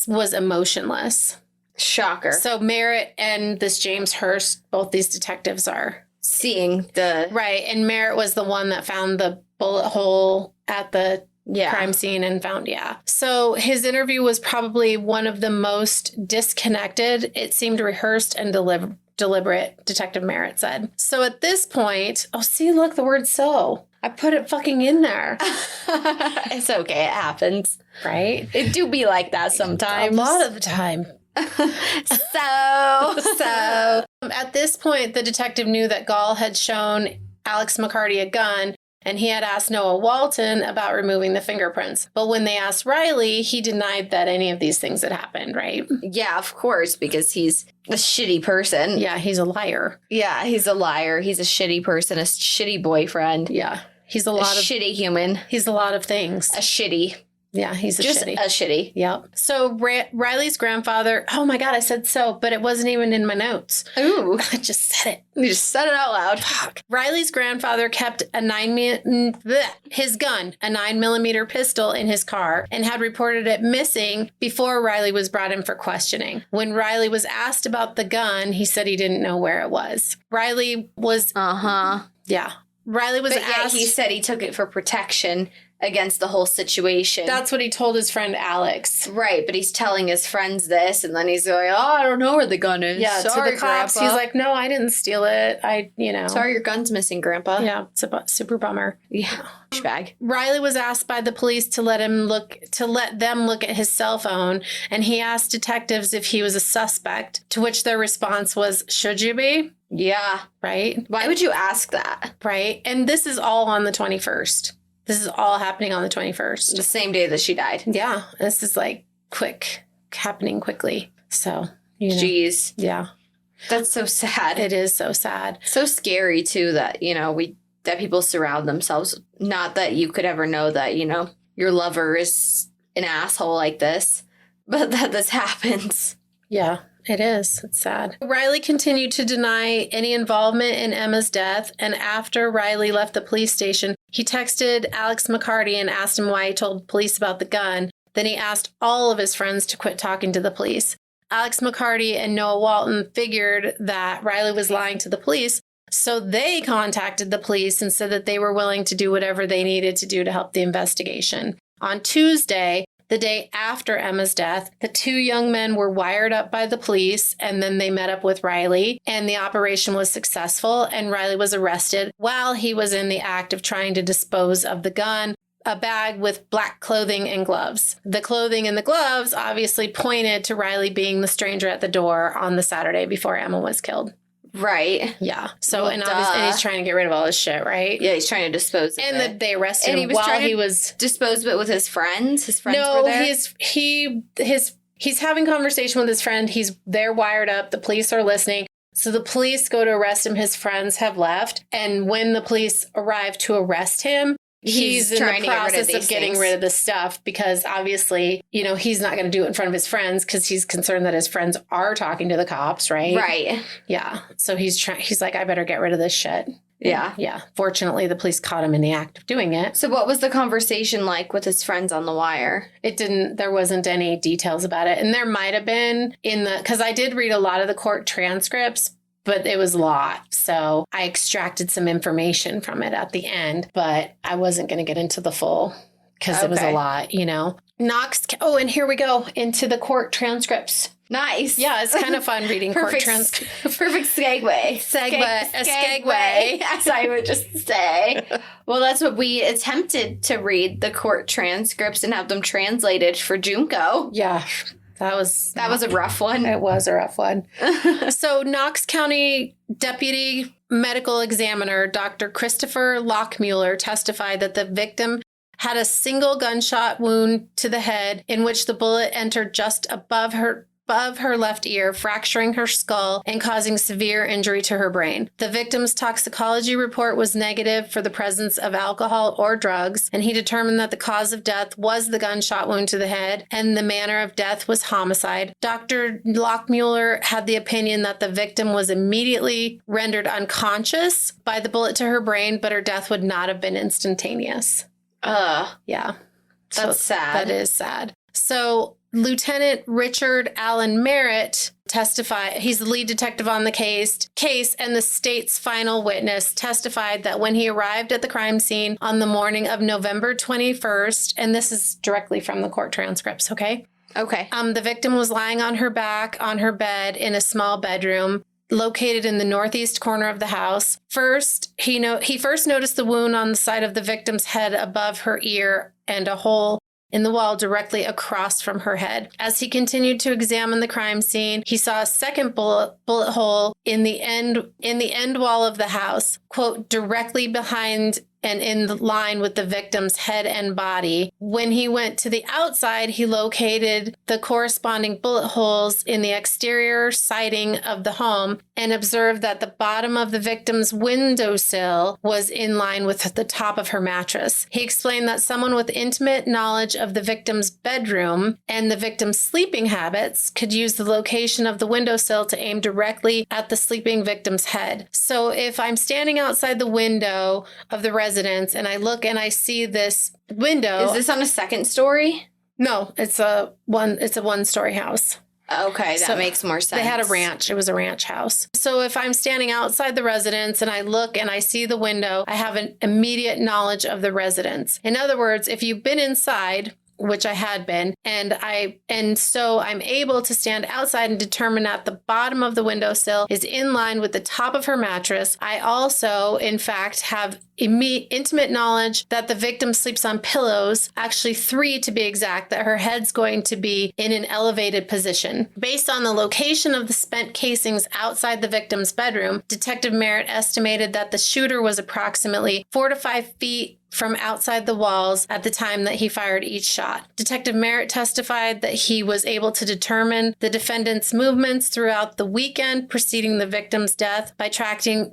was emotionless. Shocker. So Merritt and this James Hurst, both these detectives are... seeing the... Right, and Merritt was the one that found the bullet hole at the crime scene and found, So his interview was probably one of the most disconnected. It seemed rehearsed and deliberate, Detective Merritt said. So at this point... Oh, see, look, the word so. I put it fucking in there. It's okay, it happens. Right? It do be like that sometimes. A lot of the time. So at this point, the detective knew that Gayle had shown Alex McCarty a gun, and he had asked Noah Walton about removing the fingerprints. But when they asked Riley, he denied that any of these things had happened, right? Yeah, of course, because he's a shitty person. Yeah, he's a liar. Yeah, he's a liar. He's a shitty person, a shitty boyfriend. Yeah, he's a lot of... shitty human. He's a lot of things. A shitty. Yeah, he's just shitty. a shitty. Yep. So Riley's grandfather, oh my God, I said so, but it wasn't even in my notes. Ooh. I just said it. You just said it out loud. Fuck. Riley's grandfather kept his gun, a 9mm pistol in his car, and had reported it missing before Riley was brought in for questioning. When Riley was asked about the gun, he said he didn't know where it was. Riley was... Yeah. Riley was asked... he said he took it for protection against the whole situation. That's what he told his friend Alex. Right, but he's telling his friends this, and then he's going, I don't know where the gun is. Yeah, sorry, to the cops, Grandpa. he's like, no, I didn't steal it. Sorry, your gun's missing, Grandpa. Yeah, it's a super bummer. Yeah, douchebag. Riley was asked by the police to let them look at his cell phone, and he asked detectives if he was a suspect, to which their response was, should you be? Yeah. Right? Why would you ask that? Right? And this is all on the 21st. This is all happening on the 21st. The same day that she died. Yeah. This is like happening quickly. So, Jeez. Yeah. That's so sad. It is so sad. So scary, too, that, that people surround themselves. Not that you could ever know that, your lover is an asshole like this, but that this happens. Yeah. It is. It's sad. Riley continued to deny any involvement in Emma's death, and after Riley left the police station, he texted Alex McCarty and asked him why he told police about the gun. Then he asked all of his friends to quit talking to the police. Alex McCarty and Noah Walton figured that Riley was lying to the police, so they contacted the police and said that they were willing to do whatever they needed to do to help the investigation. On Tuesday, the day after Emma's death, the 2 young men were wired up by the police, and then they met up with Riley, and the operation was successful, and Riley was arrested while he was in the act of trying to dispose of the gun, a bag with black clothing and gloves. The clothing and the gloves obviously pointed to Riley being the stranger at the door on the Saturday before Emma was killed. Right. Yeah. So, and he's trying to get rid of all his shit, right? Yeah, he's trying to dispose of it. And they arrested him while he was... dispose of it with his friends? His friends were there? He's having conversation with his friend. He's there wired up. The police are listening. So the police go to arrest him. His friends have left. And when the police arrive to arrest him, he's in the process of getting rid of the stuff because obviously, he's not going to do it in front of his friends because he's concerned that his friends are talking to the cops, right? Right. Yeah. So he's like, I better get rid of this shit. Yeah. Yeah. Fortunately, the police caught him in the act of doing it. So what was the conversation like with his friends on the wire? There wasn't any details about it. And there might have been because I did read a lot of the court transcripts, but it was a lot. So I extracted some information from it at the end, but I wasn't going to get into the full because it was a lot, and here we go into the court transcripts. Nice. Yeah, it's kind of fun reading court transcripts. Perfect segue. Segue. As I would just say. Well, that's what we attempted to read, the court transcripts and have them translated for Junko. Yeah. That was a rough one. It was a rough one. So Knox County Deputy Medical Examiner Dr. Christopher Lockmuller testified that the victim had a single gunshot wound to the head in which the bullet entered just above her left ear, fracturing her skull and causing severe injury to her brain. The victim's toxicology report was negative for the presence of alcohol or drugs, and he determined that the cause of death was the gunshot wound to the head and the manner of death was homicide. Dr. Lockmuller had the opinion that the victim was immediately rendered unconscious by the bullet to her brain, but her death would not have been instantaneous. Yeah. That's sad. That is sad. So Lieutenant Richard Allen Merritt testified. He's the lead detective on the case, and the state's final witness testified that when he arrived at the crime scene on the morning of November 21st, and this is directly from the court transcripts, okay? Okay. The victim was lying on her back on her bed in a small bedroom located in the northeast corner of the house. First, he first noticed the wound on the side of the victim's head above her ear and a hole in the wall directly across from her head. As he continued to examine the crime scene, he saw a second bullet hole in the end wall of the house, quote, directly behind and in line with the victim's head and body. When he went to the outside, he located the corresponding bullet holes in the exterior siding of the home and observed that the bottom of the victim's windowsill was in line with the top of her mattress. He explained that someone with intimate knowledge of the victim's bedroom and the victim's sleeping habits could use the location of the windowsill to aim directly at the sleeping victim's head. So if I'm standing outside the window of the residence and I look and I see this window. Is this on a second story? No, it's a one-story house. Okay, that makes more sense. They had a ranch. It was a ranch house. So if I'm standing outside the residence and I look and I see the window, I have an immediate knowledge of the residence. In other words, if you've been inside, which I had been, and so I'm able to stand outside and determine that the bottom of the windowsill is in line with the top of her mattress. I also, in fact, have intimate knowledge that the victim sleeps on pillows, actually 3 to be exact, that her head's going to be in an elevated position. Based on the location of the spent casings outside the victim's bedroom, Detective Merritt estimated that the shooter was approximately 4 to 5 feet from outside the walls at the time that he fired each shot. Detective Merritt testified that he was able to determine the defendant's movements throughout the weekend preceding the victim's death by tracking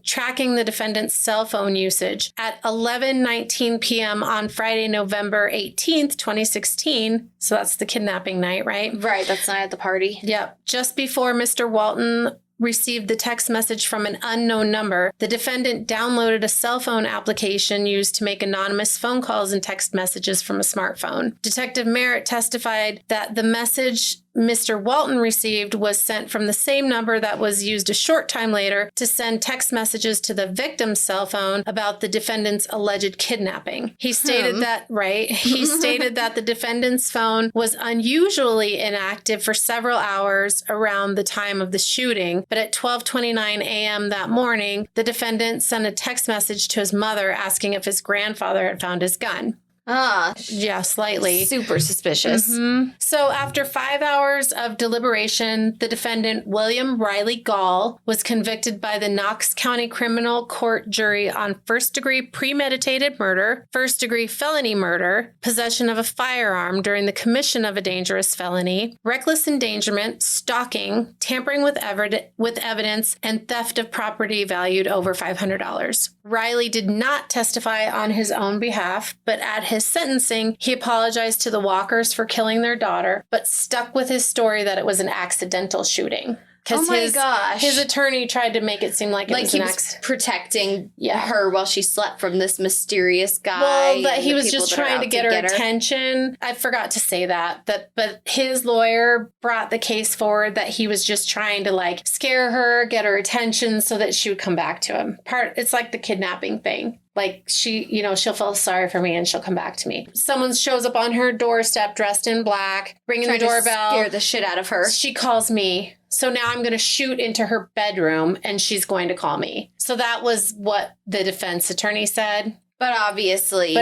the defendant's cell phone usage. At 11:19 p.m. on Friday, November 18th, 2016, so that's the kidnapping night, right? Right, that's not at the party. Yep. Just before Mr. Walton received the text message from an unknown number, the defendant downloaded a cell phone application used to make anonymous phone calls and text messages from a smartphone. Detective Merritt testified that the message Mr. Walton received was sent from the same number that was used a short time later to send text messages to the victim's cell phone about the defendant's alleged kidnapping. He stated that the defendant's phone was unusually inactive for several hours around the time of the shooting, but at 12:29 a.m. that morning, the defendant sent a text message to his mother asking if his grandfather had found his gun. Yeah, slightly. Super suspicious. Mm-hmm. So after 5 hours of deliberation, the defendant, William Riley Gayle, was convicted by the Knox County Criminal Court jury on first-degree premeditated murder, first-degree felony murder, possession of a firearm during the commission of a dangerous felony, reckless endangerment, stalking, tampering with evidence, and theft of property valued over $500. Riley did not testify on his own behalf, but at his sentencing, he apologized to the Walkers for killing their daughter, but stuck with his story that it was an accidental shooting. Because Oh my gosh. his attorney tried to make it seem like it was he an was protecting Yeah. her while she slept from this mysterious guy. Well, that and he the was people just that are trying out to get her attention. I forgot to say that. But his lawyer brought the case forward that he was just trying to like scare her, get her attention so that she would come back to him. It's like the kidnapping thing. Like she'll feel sorry for me and she'll come back to me. Someone shows up on her doorstep dressed in black, ringing the doorbell. Scare the shit out of her. She calls me. So now I'm going to shoot into her bedroom and she's going to call me. So that was what the defense attorney said. But obviously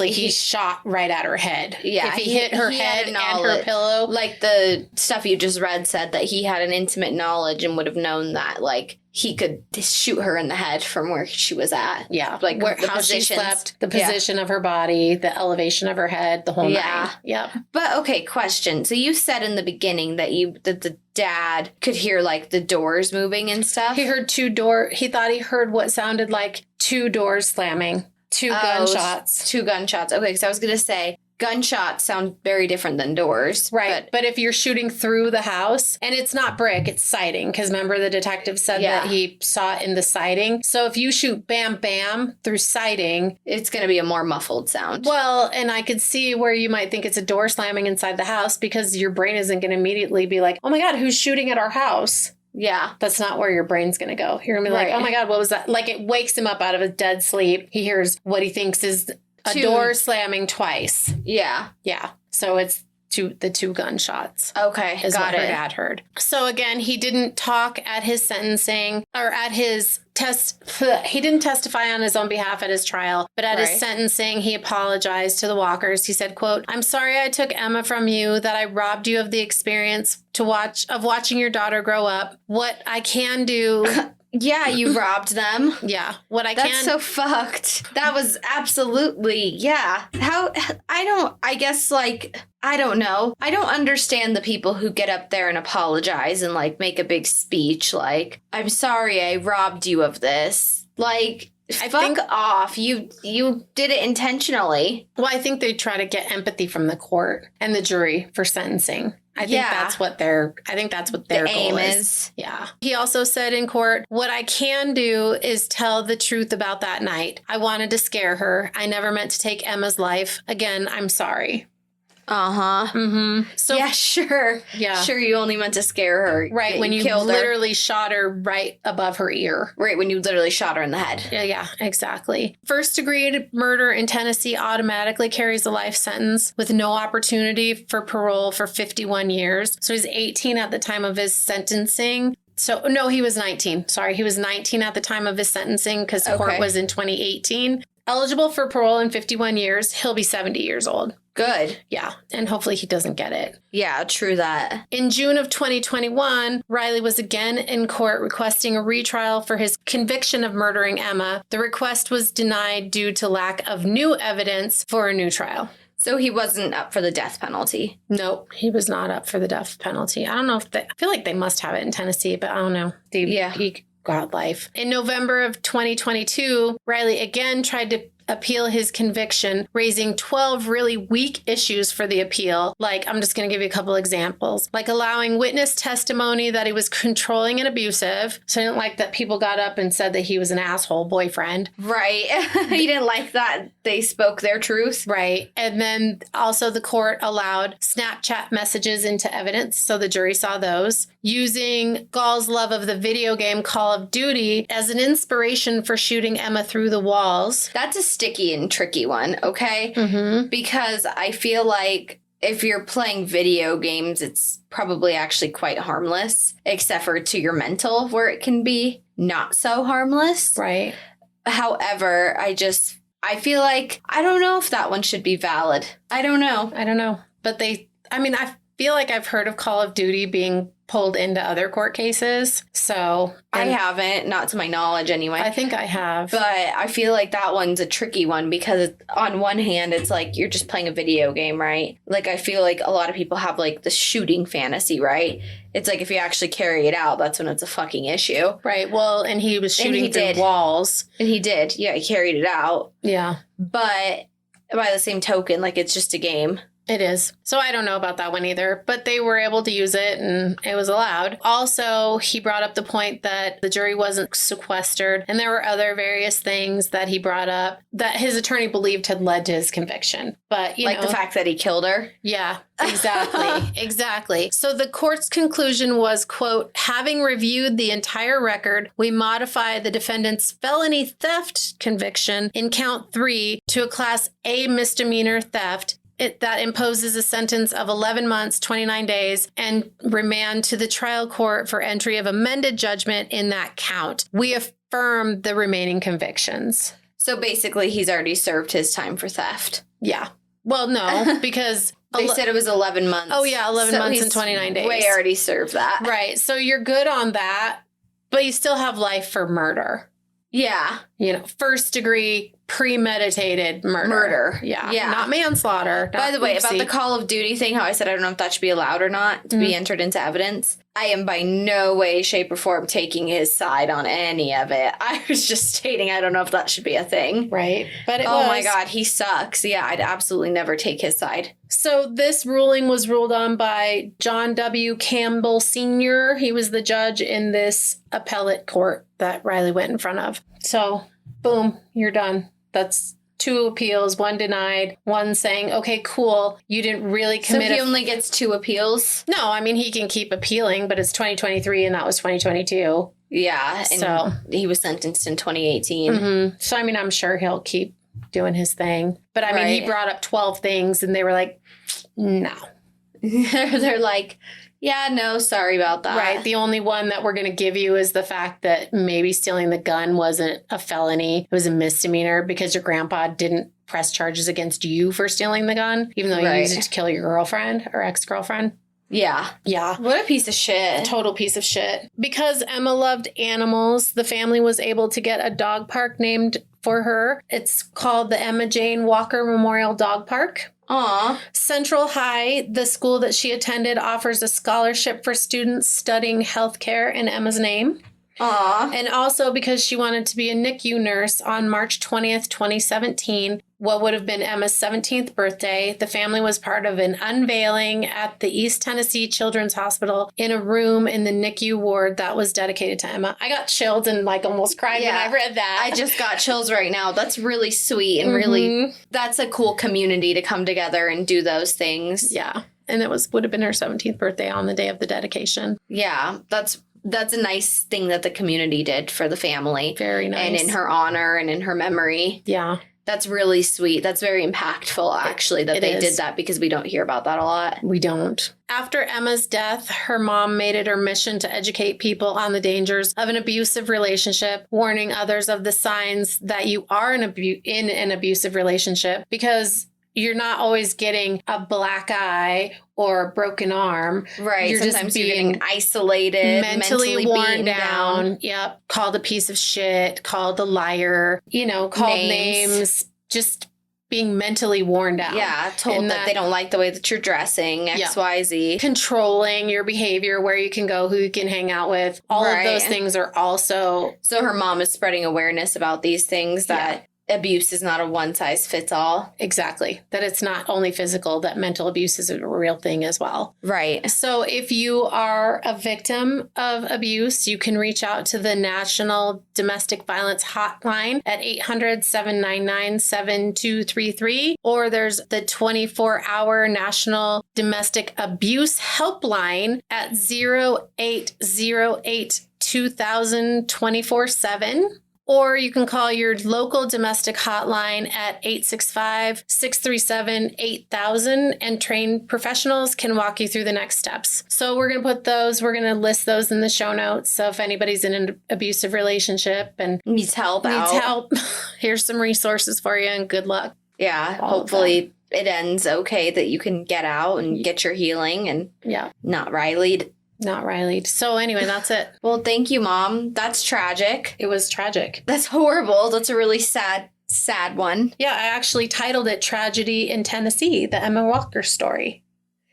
he shot right at her head. Yeah. If he hit her head and her pillow. Like the stuff you just read said that he had an intimate knowledge and would have known that, like, he could shoot her in the head from where she was at. Yeah. Like how she slept, the position of her body, the elevation of her head, the whole nine. Yep. But okay, question. So you said in the beginning that the dad could hear like the doors moving and stuff. He heard he thought he heard what sounded like two doors slamming. Two gunshots. Two gunshots. Okay, because I was going to say, gunshots sound very different than doors. Right. But if you're shooting through the house, and it's not brick, it's siding, because remember the detective said that he saw it in the siding. So if you shoot bam, bam through siding, it's going to be a more muffled sound. Well, and I could see where you might think it's a door slamming inside the house because your brain isn't going to immediately be like, oh my God, who's shooting at our house? Yeah. That's not where your brain's going to go. You're going to be like, oh my God, what was that? Like it wakes him up out of a dead sleep. He hears what he thinks is a door slamming twice. Yeah. Yeah. So it's the two gunshots. Okay. Is what her dad heard. So again, he didn't talk at his sentencing or at his he didn't testify on his own behalf at his trial, but at his sentencing, he apologized to the Walkers. He said, quote, "I'm sorry I took Emma from you, that I robbed you of the experience of watching your daughter grow up. What I can do..." Yeah, you robbed them. Yeah. That's so fucked. That was absolutely, yeah. I don't know. I don't understand the people who get up there and apologize and like make a big speech like, "I'm sorry I robbed you of this." Like, fuck off. You did it intentionally. Well, I think they try to get empathy from the court and the jury for sentencing. I think that's what their goal is. Yeah. He also said in court, "What I can do is tell the truth about that night. I wanted to scare her. I never meant to take Emma's life. Again, I'm sorry." Uh-huh. Mm-hmm. So, yeah, sure. Yeah. Sure, you only meant to scare her. Right, when you literally shot her right above her ear. Right, when you literally shot her in the head. Yeah, exactly. First degree murder in Tennessee automatically carries a life sentence with no opportunity for parole for 51 years. So he's 18 at the time of his sentencing. So, no, he was 19. Sorry, he was 19 at the time of his sentencing because court was in 2018. Eligible for parole in 51 years. He'll be 70 years old. Good. Yeah. And hopefully he doesn't get it. Yeah, true that. In June of 2021, Riley was again in court requesting a retrial for his conviction of murdering Emma. The request was denied due to lack of new evidence for a new trial. So he wasn't up for the death penalty? Nope, he was not up for the death penalty. I don't know I feel like they must have it in Tennessee, but I don't know. He got life. In November of 2022, Riley again tried to appeal his conviction, raising 12 really weak issues for the appeal. Like, I'm just going to give you a couple examples. Like allowing witness testimony that he was controlling and abusive. So I didn't like that people got up and said that he was an asshole boyfriend. Right. He didn't like that they spoke their truth. Right. And then also the court allowed Snapchat messages into evidence. So the jury saw those. Using Gall's love of the video game Call of Duty as an inspiration for shooting Emma through the walls. That's a sticky and tricky one, okay? Mm-hmm. Because I feel like if you're playing video games, it's probably actually quite harmless, except for to your mental, where it can be not so harmless. Right. However, I feel like, I don't know if that one should be valid. I don't know. But I feel like I've heard of Call of Duty being pulled into other court cases. So I haven't, not to my knowledge anyway. I think I have. But I feel like that one's a tricky one because on one hand, it's like you're just playing a video game, right? Like I feel like a lot of people have like the shooting fantasy, right? It's like if you actually carry it out, that's when it's a fucking issue. Right. Well, and he was shooting through walls. And he did. Yeah, he carried it out. Yeah. But by the same token, like it's just a game. It is. So I don't know about that one either, but they were able to use it and it was allowed. Also, he brought up the point that the jury wasn't sequestered, and there were other various things that he brought up that his attorney believed had led to his conviction. But, you know, the fact that he killed her. Yeah, exactly. Exactly. So the court's conclusion was, quote, having reviewed the entire record, we modify the defendant's felony theft conviction in count 3 to a class A misdemeanor theft. That imposes a sentence of 11 months, 29 days, and remand to the trial court for entry of amended judgment in that count. We affirm the remaining convictions. So basically, he's already served his time for theft. Yeah. Well, no, because... They said it was 11 months. Oh, yeah, 11 months and 29 days. Way already served that. Right. So you're good on that, but you still have life for murder. Yeah. You know, first degree premeditated murder. Yeah. Not manslaughter. By the way, about the Call of Duty thing, how I said I don't know if that should be allowed or not to be entered into evidence. I am by no way, shape, or form taking his side on any of it. I was just stating I don't know if that should be a thing. Right. But oh my God, he sucks. Yeah, I'd absolutely never take his side. So this ruling was ruled on by John W. Campbell Sr. He was the judge in this appellate court that Riley went in front of. So, boom, you're done. That's 2 appeals, 1 denied, 1 saying, okay, cool, you didn't really commit. So he only gets 2 appeals? No, I mean, he can keep appealing, but it's 2023 and that was 2022. Yeah, and so he was sentenced in 2018. Mm-hmm. So, I mean, I'm sure he'll keep doing his thing. But, I mean, he brought up 12 things and they were like, no. They're like... Yeah, no, sorry about that. Right. The only one that we're going to give you is the fact that maybe stealing the gun wasn't a felony. It was a misdemeanor because your grandpa didn't press charges against you for stealing the gun, even though you used it to kill your girlfriend or ex-girlfriend. Yeah. Yeah. What a piece of shit. Total piece of shit. Because Emma loved animals, the family was able to get a dog park named for her. It's called the Emma Jane Walker Memorial Dog Park. Aw. Central High, the school that she attended, offers a scholarship for students studying healthcare in Emma's name. Aw. And also because she wanted to be a NICU nurse on March 20th, 2017, what would have been Emma's 17th birthday, the family was part of an unveiling at the East Tennessee Children's Hospital in a room in the NICU ward that was dedicated to Emma. I got chilled and almost cried when I read that. I just got chills right now. That's really sweet and really, that's a cool community to come together and do those things. Yeah. And it would have been her 17th birthday on the day of the dedication. Yeah. That's a nice thing that the community did for the family. Very nice. And in her honor and in her memory. Yeah. That's really sweet. That's very impactful, actually, that they did that because we don't hear about that a lot. We don't. After Emma's death, her mom made it her mission to educate people on the dangers of an abusive relationship, warning others of the signs that you are in an abusive relationship, because you're not always getting a black eye or a broken arm. Right. You're Sometimes just you're getting isolated, mentally worn down. Yep. Called a piece of shit, called a liar, called names, just being mentally worn down. Yeah. Told that they don't like the way that you're dressing, XYZ. Controlling your behavior, where you can go, who you can hang out with. All of those things are also... So her mom is spreading awareness about these things that... Abuse is not a one-size-fits-all. Exactly. That it's not only physical, that mental abuse is a real thing as well. Right. So if you are a victim of abuse, you can reach out to the National Domestic Violence Hotline at 800-799-7233. Or there's the 24-hour National Domestic Abuse Helpline at 0808 2000 24/7. Or you can call your local domestic hotline at 865-637-8000 and trained professionals can walk you through the next steps. So we're going to list those in the show notes. So if anybody's in an abusive relationship and needs help, here's some resources for you and good luck. Yeah, hopefully it ends okay, that you can get out and get your healing and not Riley'd. Not Riley. So anyway, that's it. Well, thank you, Mom. That's tragic. It was tragic. That's horrible. That's a really sad one. Yeah, I actually titled it Tragedy in Tennessee, the Emma Walker story.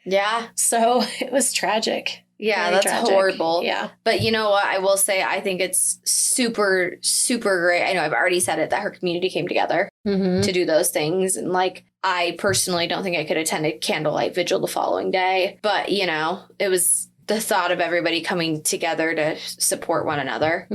Yeah. So it was tragic. Yeah, that's horrible. Yeah. But you know what? I will say, I think it's super, super great. I know I've already said it, that her community came together to do those things. And I personally don't think I could attend a candlelight vigil the following day. But, you know, it was the thought of everybody coming together to support one another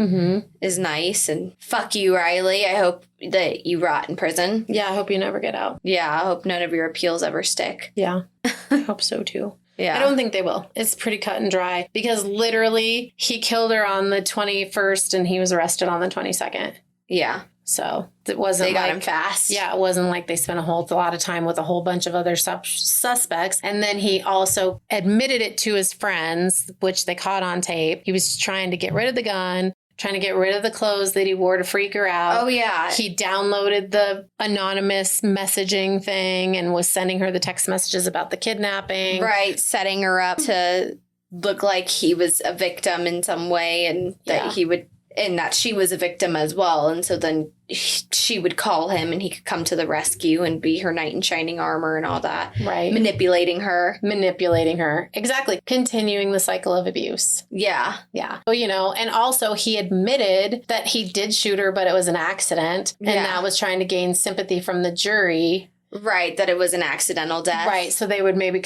is nice. And fuck you, Riley. I hope that you rot in prison. Yeah, I hope you never get out. Yeah, I hope none of your appeals ever stick. Yeah, I hope so too. Yeah. I don't think they will. It's pretty cut and dry because literally he killed her on the 21st and he was arrested on the 22nd. Yeah. So it wasn't they got him fast. Yeah, it wasn't like they spent a lot of time with a whole bunch of other suspects. And then he also admitted it to his friends, which they caught on tape. He was trying to get rid of the gun, trying to get rid of the clothes that he wore to freak her out. Oh, yeah. He downloaded the anonymous messaging thing and was sending her the text messages about the kidnapping. Right, setting her up to look like he was a victim in some way and that he would... And that she was a victim as well. And so then she would call him and he could come to the rescue and be her knight in shining armor and all that. Right. Manipulating her. Exactly. Continuing the cycle of abuse. Yeah. Yeah. Well, you know, and also he admitted that he did shoot her, but it was an accident. And that was trying to gain sympathy from the jury. Right, that it was an accidental death. Right, so they would maybe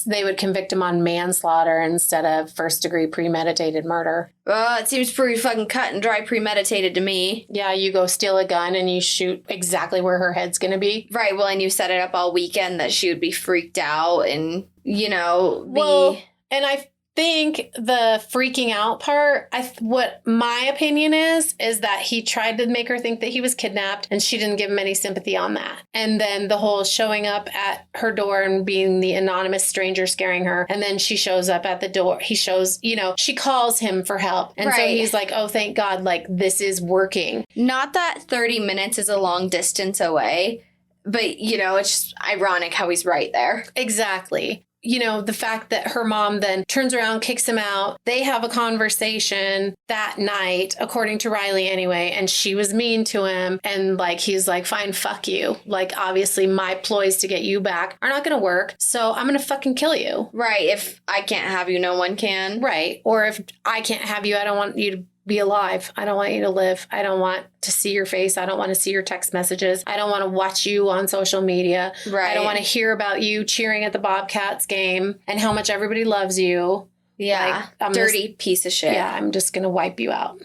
they would convict him on manslaughter instead of first-degree premeditated murder. It seems pretty fucking cut and dry premeditated to me. Yeah, you go steal a gun and you shoot exactly where her head's going to be. Right, well, and you set it up all weekend that she would be freaked out and, you know, be... Well, and I think the freaking out part, what my opinion is that he tried to make her think that he was kidnapped and she didn't give him any sympathy on that. And then the whole showing up at her door and being the anonymous stranger scaring her. And then she shows up at the door. He shows, you know, she calls him for help. And so he's like, oh, thank God, like this is working. Not that 30 minutes is a long distance away, but, you know, it's just ironic how he's right there. Exactly. You know, the fact that her mom then turns around, kicks him out. They have a conversation that night, according to Riley anyway, and she was mean to him. And like, he's like, fine, fuck you. Like, obviously my ploys to get you back are not going to work. So I'm going to fucking kill you. Right. If I can't have you, no one can. Right. Or if I can't have you, I don't want you to be alive. I don't want you to live. I don't want to see your face. I don't want to see your text messages. I don't want to watch you on social media. Right. I don't want to hear about you cheering at the Bobcats game and how much everybody loves you. Yeah. Like, dirty piece of shit. Yeah. I'm just going to wipe you out.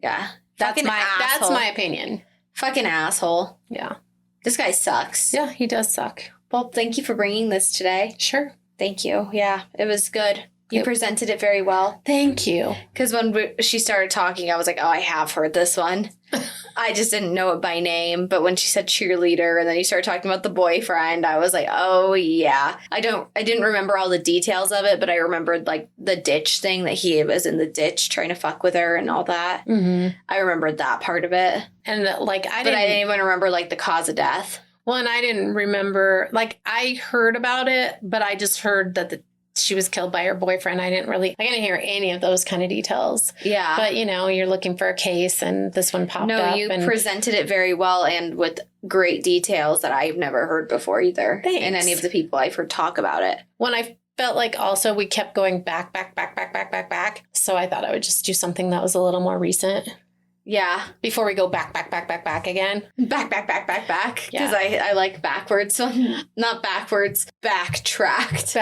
Yeah. That's my opinion. Fucking asshole. Yeah. This guy sucks. Yeah, he does suck. Well, thank you for bringing this today. Sure. Thank you. Yeah, it was good. You presented it very well. Thank you. Because when she started talking, I was like, oh, I have heard this one. I just didn't know it by name. But when she said cheerleader and then you started talking about the boyfriend, I was like, oh, yeah. I didn't remember all the details of it, but I remembered like the ditch thing that he was in the ditch trying to fuck with her and all that. Mm-hmm. I remembered that part of it. And like, I didn't even remember like the cause of death. Well, and I didn't remember, like I heard about it, but I just heard that she was killed by her boyfriend. I didn't hear any of those kind of details. Yeah. But, you know, you're looking for a case and this one popped up. No, you presented it very well and with great details that I've never heard before either. Thanks. And any of the people I've heard talk about it. When I felt like also we kept going back. So I thought I would just do something that was a little more recent. Yeah. Before we go back again. Back. Because I like backwards. So not backwards, backtracked.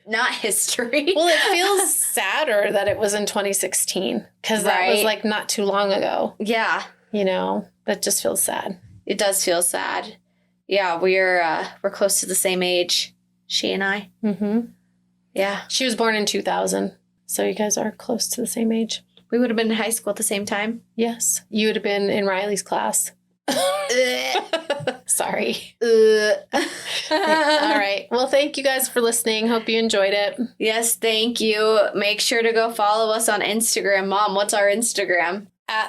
Not history. Well, it feels sadder that it was in 2016. Because that was like not too long ago. Yeah. You know, that just feels sad. It does feel sad. Yeah, we're close to the same age, she and I. Mm-hmm. Yeah. She was born in 2000. So you guys are close to the same age. We would have been in high school at the same time. Yes. You would have been in Riley's class. Sorry. All right. Well, thank you guys for listening. Hope you enjoyed it. Yes, thank you. Make sure to go follow us on Instagram. Mom, what's our Instagram?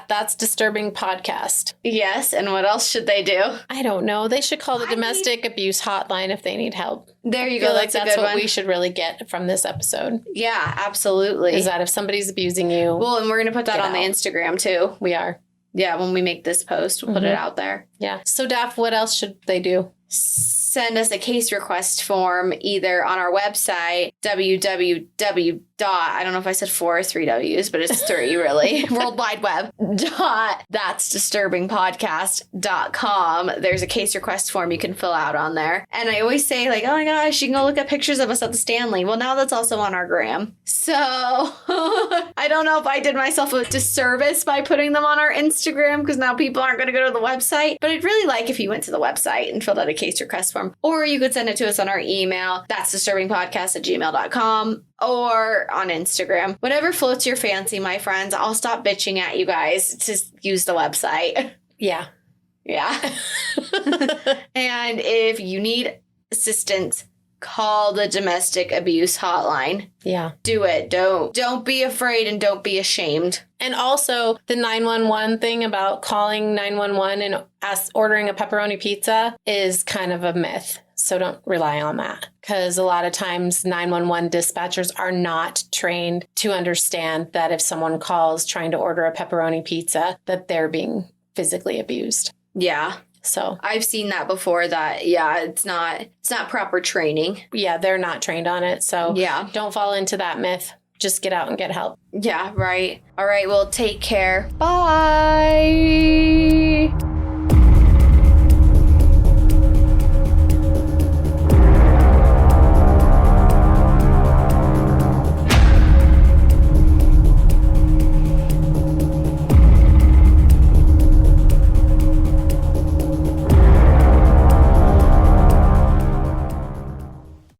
That's Disturbing Podcast. Yes, and what else should they do? I don't know. They should call the domestic abuse hotline if they need help. There you go. That's what we should really get from this episode. Yeah, absolutely. Is that if somebody's abusing you. Well, and we're going to put that on the Instagram too. We are. Yeah, when we make this post, we'll put it out there. Yeah. So, Daph, what else should they do? Send us a case request form either on our website, www.unthinkable.com, I don't know if I said 4 or 3 W's, but it's 3 really. World Wide Web. That'sdisturbingpodcast.com. There's a case request form you can fill out on there. And I always say like, oh my gosh, you can go look at pictures of us at the Stanley. Well, now that's also on our gram. So I don't know if I did myself a disservice by putting them on our Instagram because now people aren't going to go to the website. But I'd really like if you went to the website and filled out a case request form. Or you could send it to us on our email. That's disturbingpodcast@gmail.com. Or on Instagram. Whatever floats your fancy, my friends. I'll stop bitching at you guys to use the website. Yeah. Yeah. And if you need assistance, call the domestic abuse hotline. Yeah. Do it. Don't be afraid and don't be ashamed. And also the 911 thing about calling 911 and ordering a pepperoni pizza is kind of a myth. So don't rely on that because a lot of times 911 dispatchers are not trained to understand that if someone calls trying to order a pepperoni pizza, that they're being physically abused. Yeah. So I've seen that before that, yeah, it's not proper training. Yeah, they're not trained on it. So yeah, don't fall into that myth. Just get out and get help. Yeah, right. All right, well, take care. Bye.